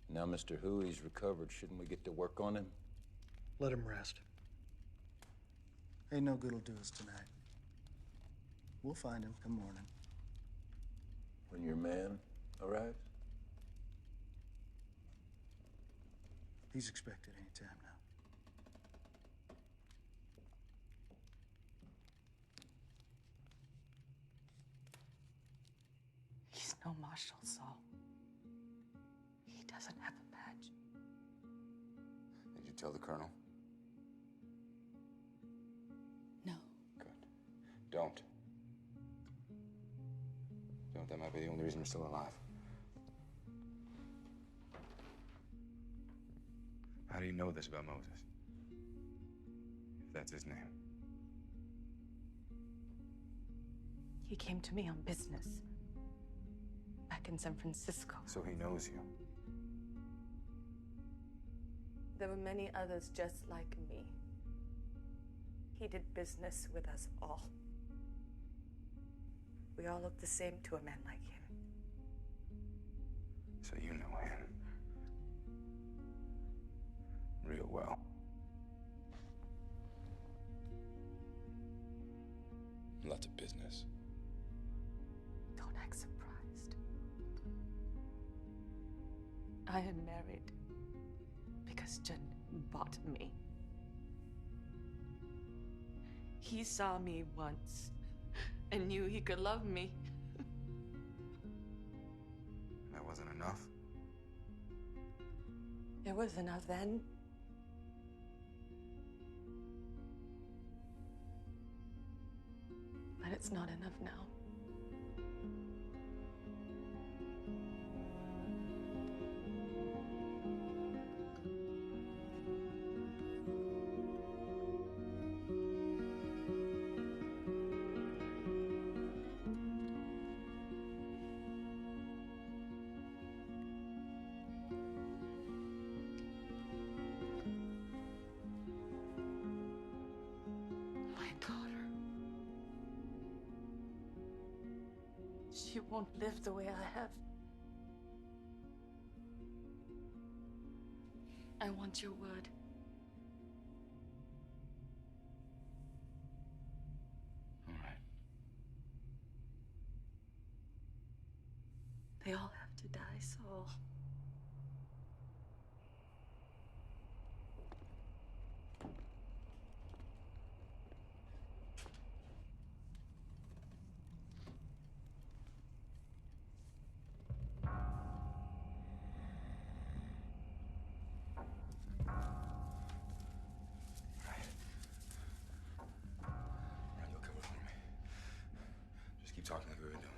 Now Mr. Huey's recovered. Shouldn't we get to work on him? Let him rest. Ain't no good'll do us tonight. We'll find him come morning. When your man arrives? He's expected any time now. He's no marshal, Saul. He doesn't have a badge. Did you tell the colonel? No. Good. Don't. Don't. That might be the only reason we're still alive. How do you know this about Moses? If that's his name. He came to me on business. Back in San Francisco. So he knows you. There were many others just like me. He did business with us all. We all look the same to a man like him. So you know him. Real well. Lots of business. Don't act surprised. I am married because Jen bought me. He saw me once and knew he could love me. That wasn't enough? It was enough then. But it's not enough now. My daughter. She won't live the way I have. I want your word. All right. They all have to die, Saul. You'll cover for me. Just keep talking like we've been doing.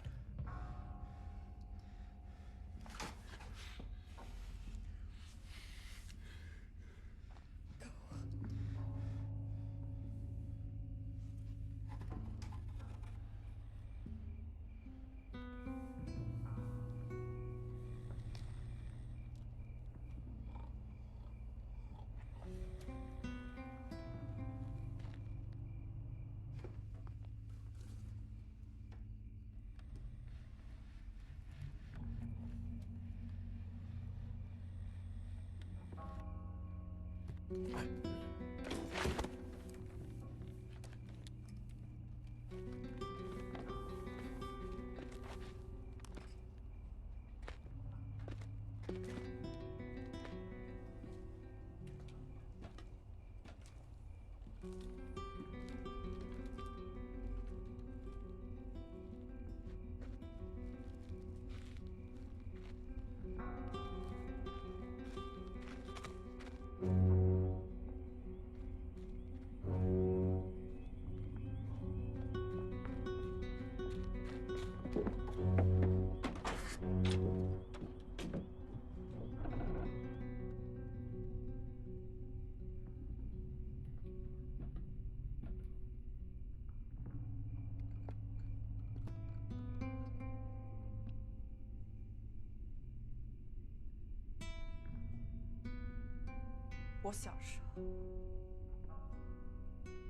我小时候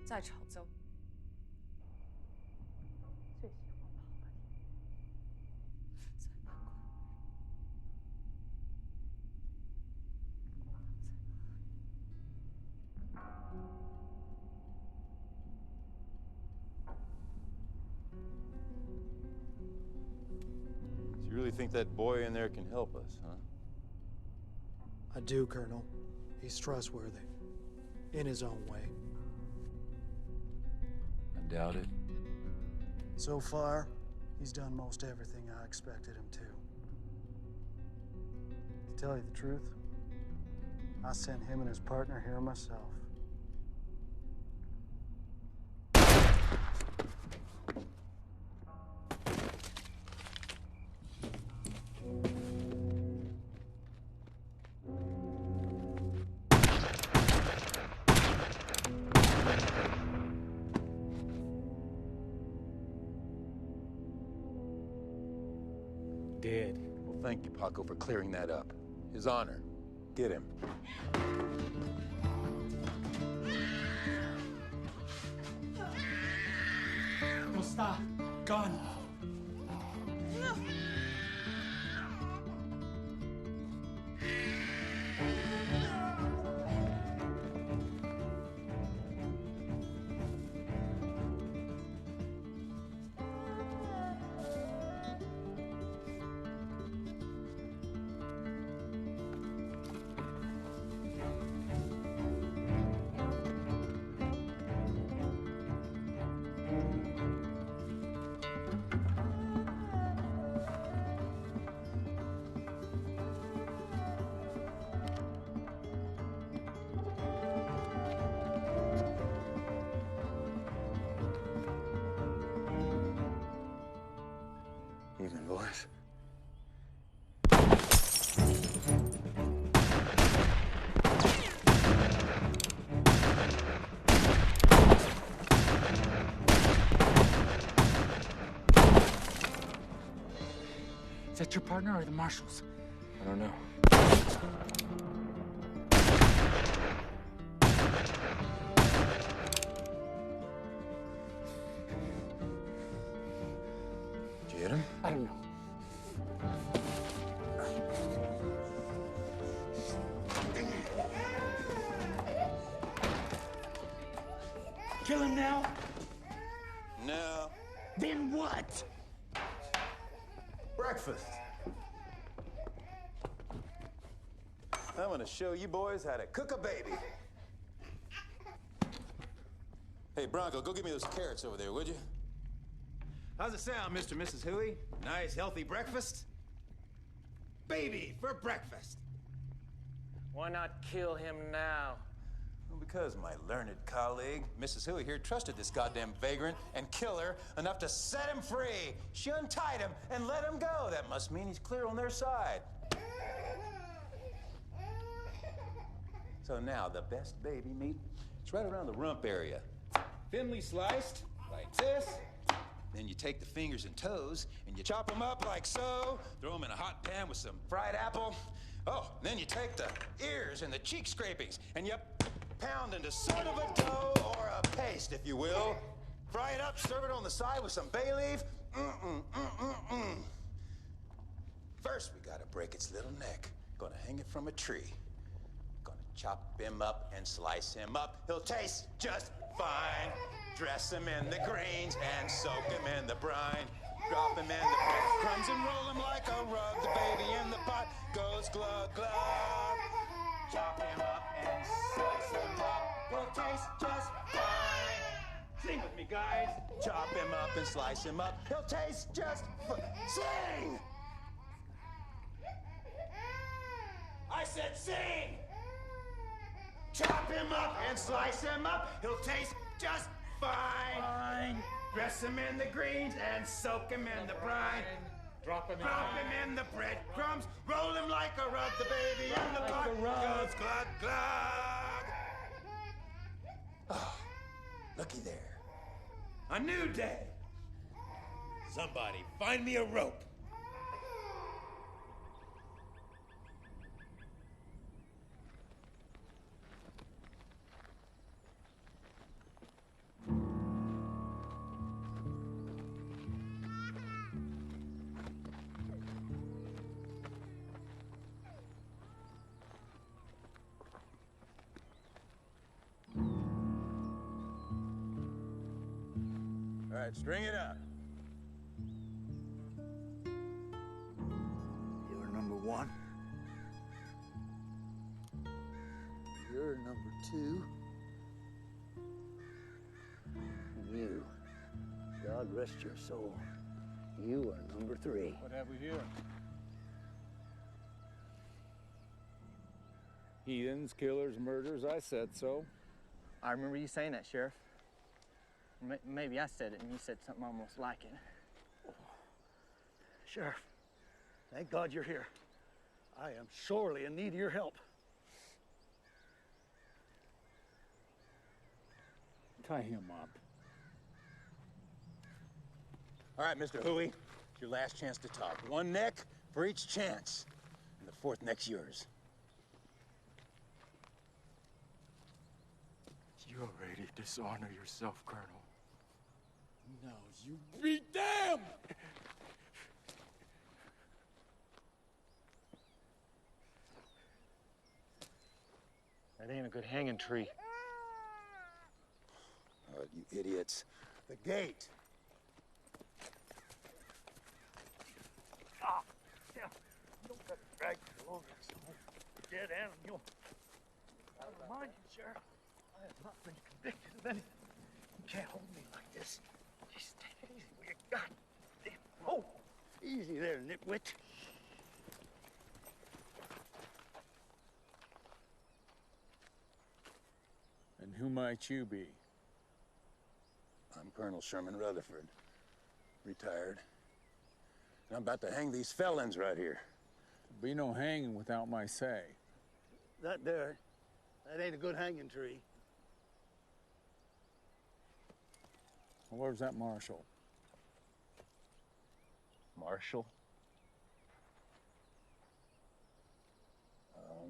在潮州，最喜欢跑的地方在哪块？ So you really think that boy in there can help us, huh? I do, Colonel. He's trustworthy. In his own way. I doubt it. So far, he's done most everything I expected him to. To tell you the truth, I sent him and his partner here myself. Dead. Well, thank you, Paco, for clearing that up. His honor. Get him. No, stop. Gun. Evening, boys. Is that your partner or the marshals? I don't know. Did you hit him? I don't know. Kill him now? No. Then what? Breakfast. I'm gonna show you boys how to cook a baby. Hey, Bronco, go get me those carrots over there, would you? How's it sound, Mr. and Mrs. Huey? Nice, healthy breakfast? Baby for breakfast. Why not kill him now? Well, because my learned colleague, Mrs. Huey here, trusted this goddamn vagrant and killer enough to set him free. She untied him and let him go. That must mean he's clear on their side. So now, the best baby meat is right around the rump area. Thinly sliced, like this. Then you take the fingers and toes and you chop them up like so. Throw them in a hot pan with some fried apple. Oh, then you take the ears and the cheek scrapings and you pound into sort of a dough or a paste, if you will. Fry it up, serve it on the side with some bay leaf. First, we gotta break its little neck. Gonna hang it from a tree. Gonna Chop him up and slice him up. He'll taste just fine. Dress him in the greens and soak him in the brine. Drop him in the breadcrumbs and roll him like a rug. The baby in the pot goes glug glug. Chop him up and slice him up. He'll taste just fine. Sing with me, guys. Chop him up and slice him up. He'll taste just fine. Sing! I said sing! Chop him up and slice him up. He'll taste just fine. Dress him in the greens and soak him in the brine. Drop him in the breadcrumbs. Roll him like a rug. The baby in the pot goes glug glug. Oh, looky there. A new day. Somebody find me a rope. All right, string it up. You're number one. You're number two. And you, God rest your soul, you are number three. What have we here? Heathens, killers, murderers, I said so. I remember you saying that, Sheriff. Maybe I said it and you said something almost like it. Sheriff, thank God you're here. I am sorely in need of your help. Tie him up. All right, Mr. Huey, it's your last chance to talk. One neck for each chance, and the fourth neck's yours. You already dishonor yourself, Colonel. Now you be damned! That ain't a good hanging tree. All right, you idiots. The gate. Ah, yeah. You don't gotta drag your load of this dead animal. I remind you, Sheriff, I have not been convicted of anything. You can't hold me like this. Just take it easy with your goddamn rope. Easy there, nitwit. And who might you be? I'm Colonel Sherman Rutherford, retired. And I'm about to hang these felons right here. There'll be no hanging without my say. That there, that ain't a good hanging tree. Well, where's that marshal? Marshal?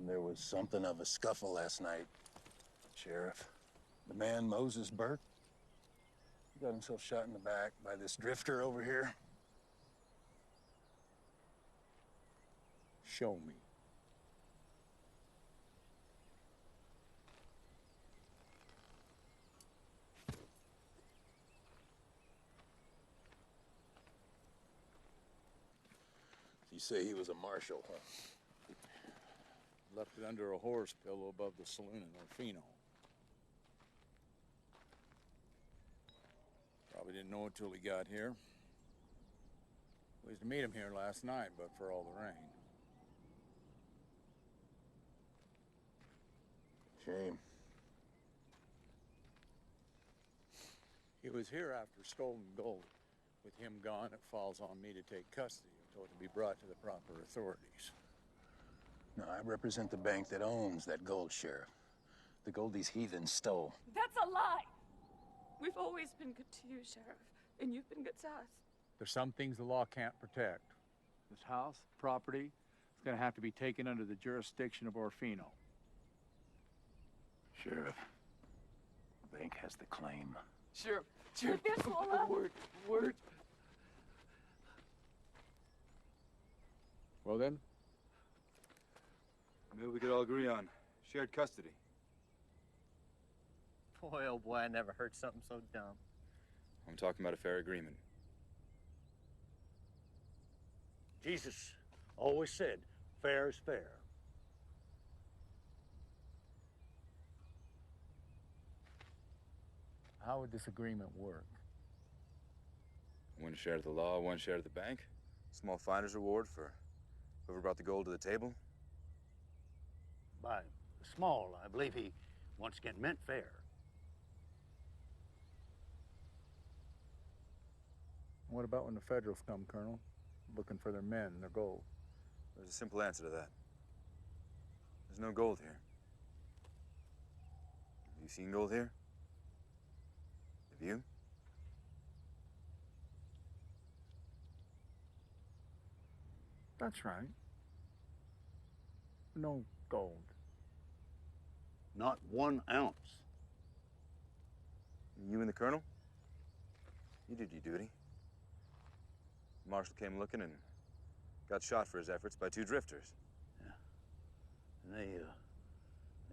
There was something of a scuffle last night, Sheriff. The man, Moses Burke, he got himself shot in the back by this drifter over here. Show me. You say he was a marshal, huh? Left it under a horse pillow above the saloon in Orfino. Probably didn't know it till he got here. Pleased to meet him here last night, but for all the rain. Shame. He was here after stolen gold. With him gone, it falls on me to take custody until it can be brought to the proper authorities. No, I represent the bank that owns that gold, Sheriff. The gold these heathens stole. That's a lie! We've always been good to you, Sheriff, and you've been good to us. There's some things the law can't protect. This house, property, it's gonna have to be taken under the jurisdiction of Orfino. Sheriff, the bank has the claim. Sheriff, This will word. Well then? Maybe we could all agree on Shared custody. Boy, oh boy, I never heard something so dumb. I'm talking about a fair agreement. Jesus always said, fair is fair. How would this agreement work? One share of the law, one share of the bank. Small finder's reward for whoever brought the gold to the table. By small, I believe he once again meant fair. What about when the Federals come, Colonel? Looking for their men and their gold. There's a simple answer to that. There's no gold here. Have you seen gold here? Have you? That's right. No gold. Not 1 ounce. You and the Colonel? You did your duty. Marshal came looking and got shot for his efforts by 2 drifters. And they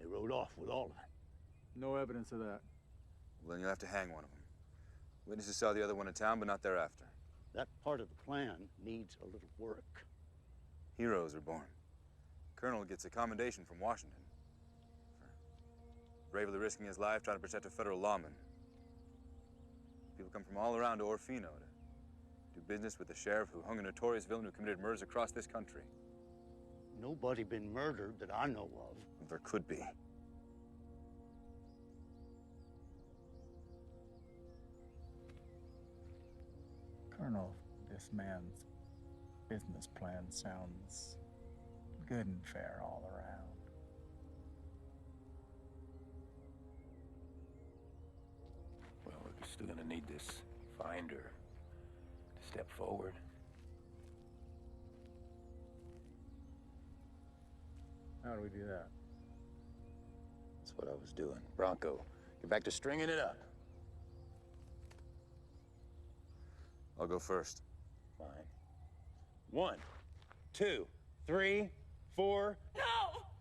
rode off with all of it. No evidence of that. Well, then you'll have to hang one of them. Witnesses saw the other one in town, but not thereafter. That part of the plan needs a little work. Heroes are born. Colonel gets a commendation from Washington for bravely risking his life trying to protect a federal lawman. People come from all around Orfino to do business with the sheriff who hung a notorious villain who committed murders across this country. Nobody been murdered that I know of. There could be. Colonel, this man's business plan sounds good and fair all around. Well, we're still gonna need this finder to step forward. How do we do that? That's what I was doing. Bronco, get back to stringing it up. I'll go first. Fine. 1, 2, 3, 4. No!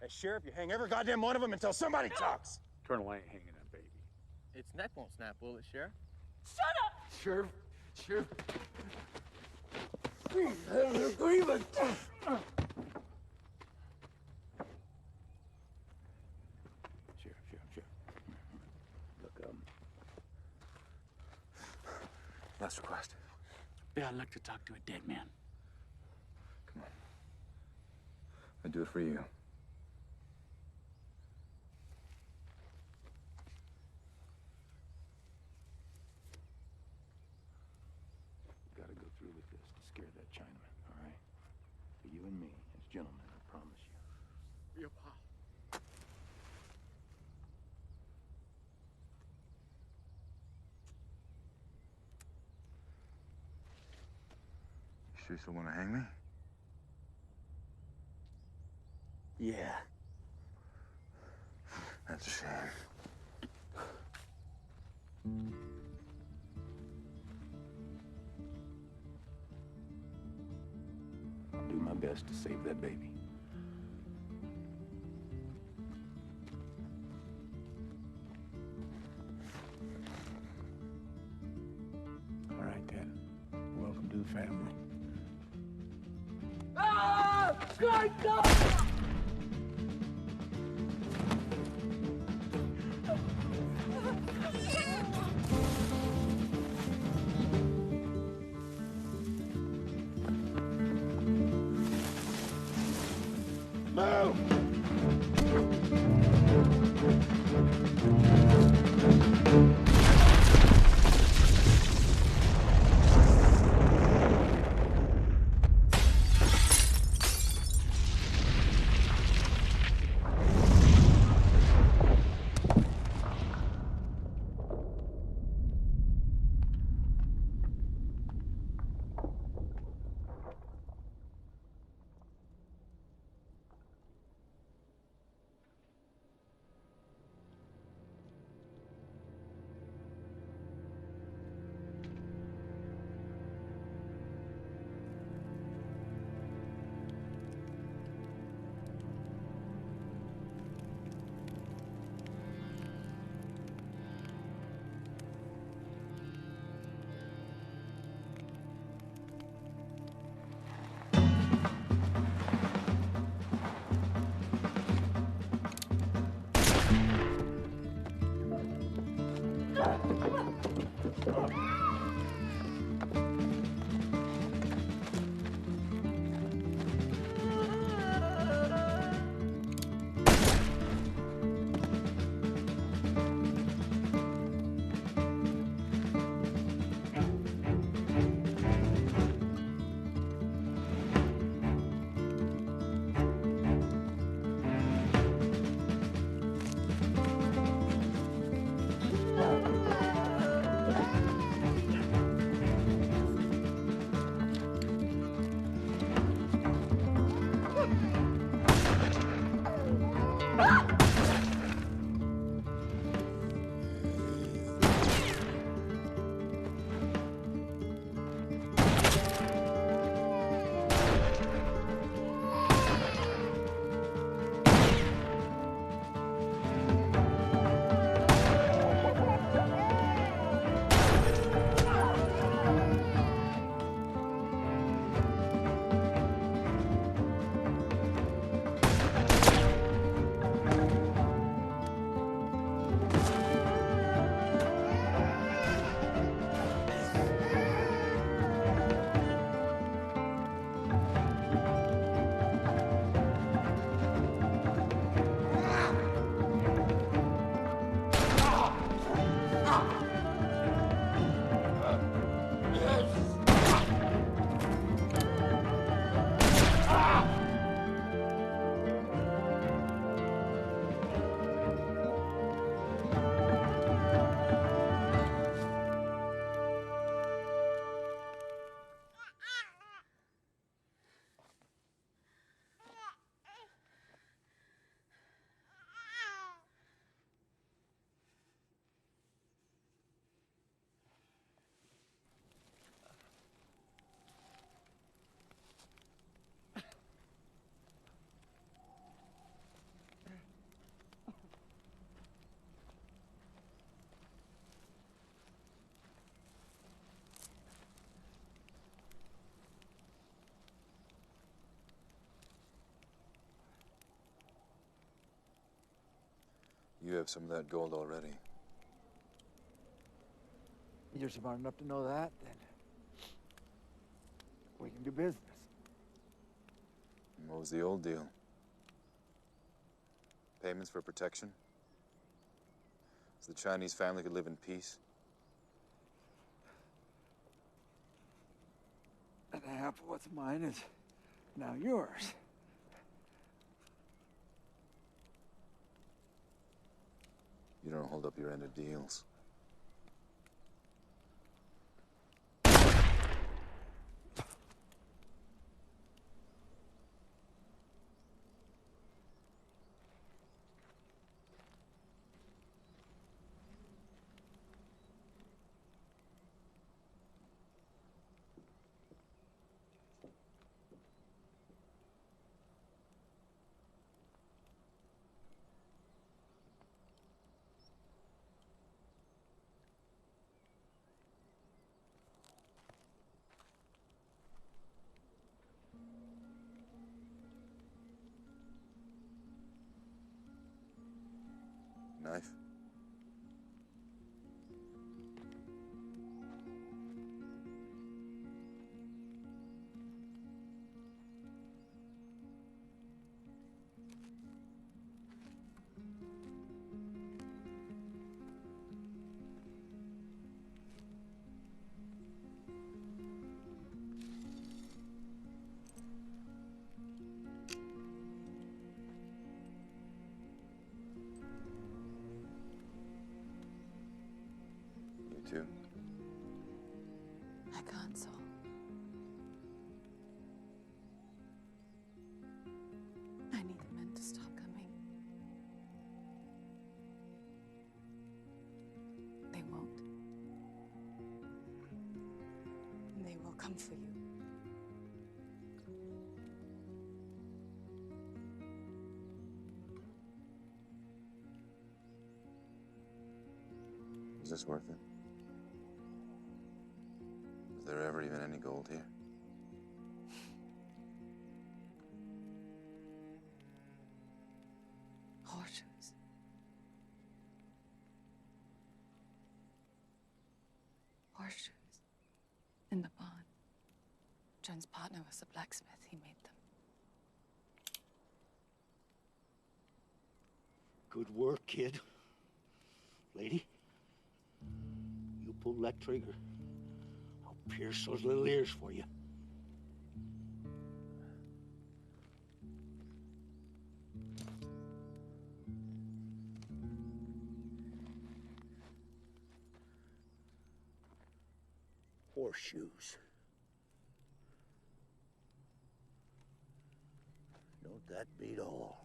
Hey, Sheriff, you hang every goddamn one of them until somebody talks. Colonel, I ain't hanging that baby. Its neck won't snap, will it, Sheriff? Shut up! Sheriff, Sheriff. We have an agreement. Sheriff. Look, Last request. Yeah, I'd like to talk to a dead man. Come on. I'd do it for you. Gotta go through with this to scare that Chinaman, all right? For you and me, as gentlemen, I promise you. Your pal. You sure you still want to hang me? Yeah. That's a shame. I'll do my best to save that baby. All right, then. Welcome to the family. Ah! God, no! You have some of that gold already. You're smart enough to know that, then we can do business. And what was the old deal? Payments for protection? So the Chinese family could live in peace? And half of what's mine is now yours. You don't hold up your end of deals. Knife? You too? I can't, Saul. I need the men to stop coming. They won't. And they will come for you. Is this worth it? Is there ever even any gold here? Horseshoes. Horseshoes. In the barn. John's partner was a blacksmith. He made them. Good work, kid. Lady, you pull that trigger. I'll pierce those little ears for you. Horseshoes. Don't that beat all?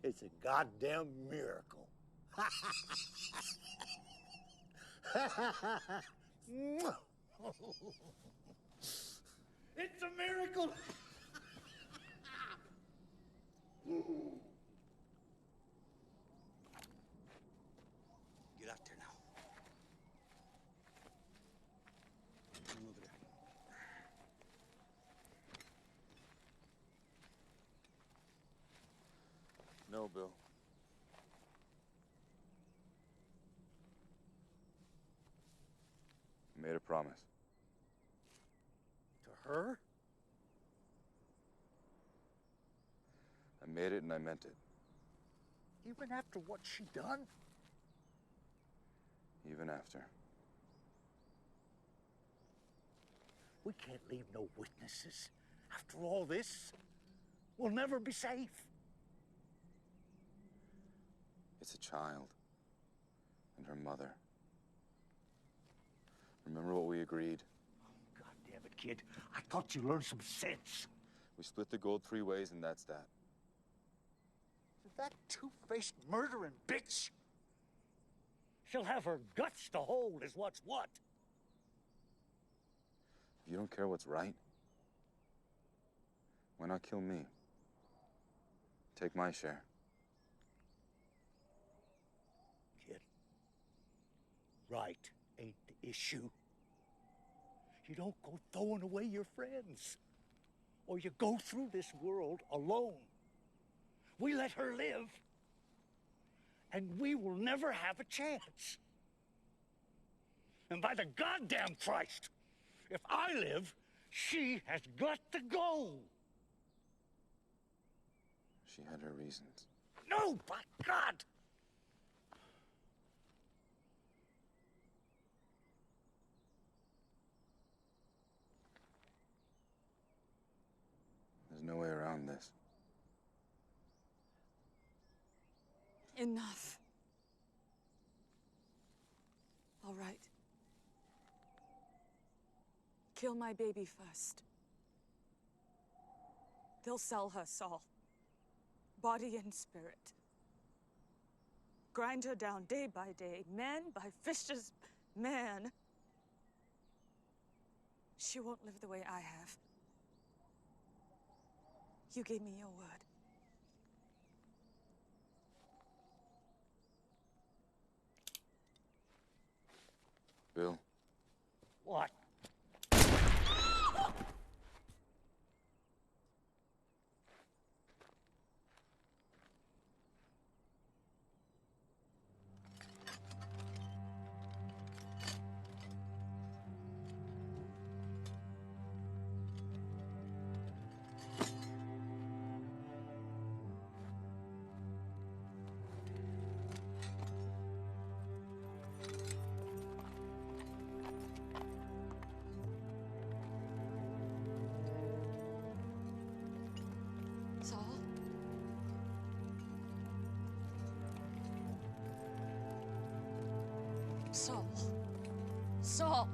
It's a goddamn miracle. It's a miracle. Get out there now. Come over there. No, Bill. I made a promise. To her? I made it and I meant it. Even after what she done? Even after. We can't leave no witnesses. After all this, we'll never be safe. It's a child. And her mother. Remember what we agreed? God damn it, kid. I thought you learned some sense. We split the gold 3 ways and that's that. That two-faced murdering bitch. She'll have her guts to hold is what's what. If you don't care what's right, why not kill me? Take my share. Kid, right ain't the issue. You don't go throwing away your friends, or you go through this world alone. We let her live, and we will never have a chance. And by the goddamn Christ, if I live, she has got to go. She had her reasons. No, by God! There's no way around this. Enough. All right. Kill my baby first. They'll sell her, Saul. Body and spirit. Grind her down day by day, man by vicious man. She won't live the way I have. You gave me your word. Bill? What? Saul? Saul. Saul!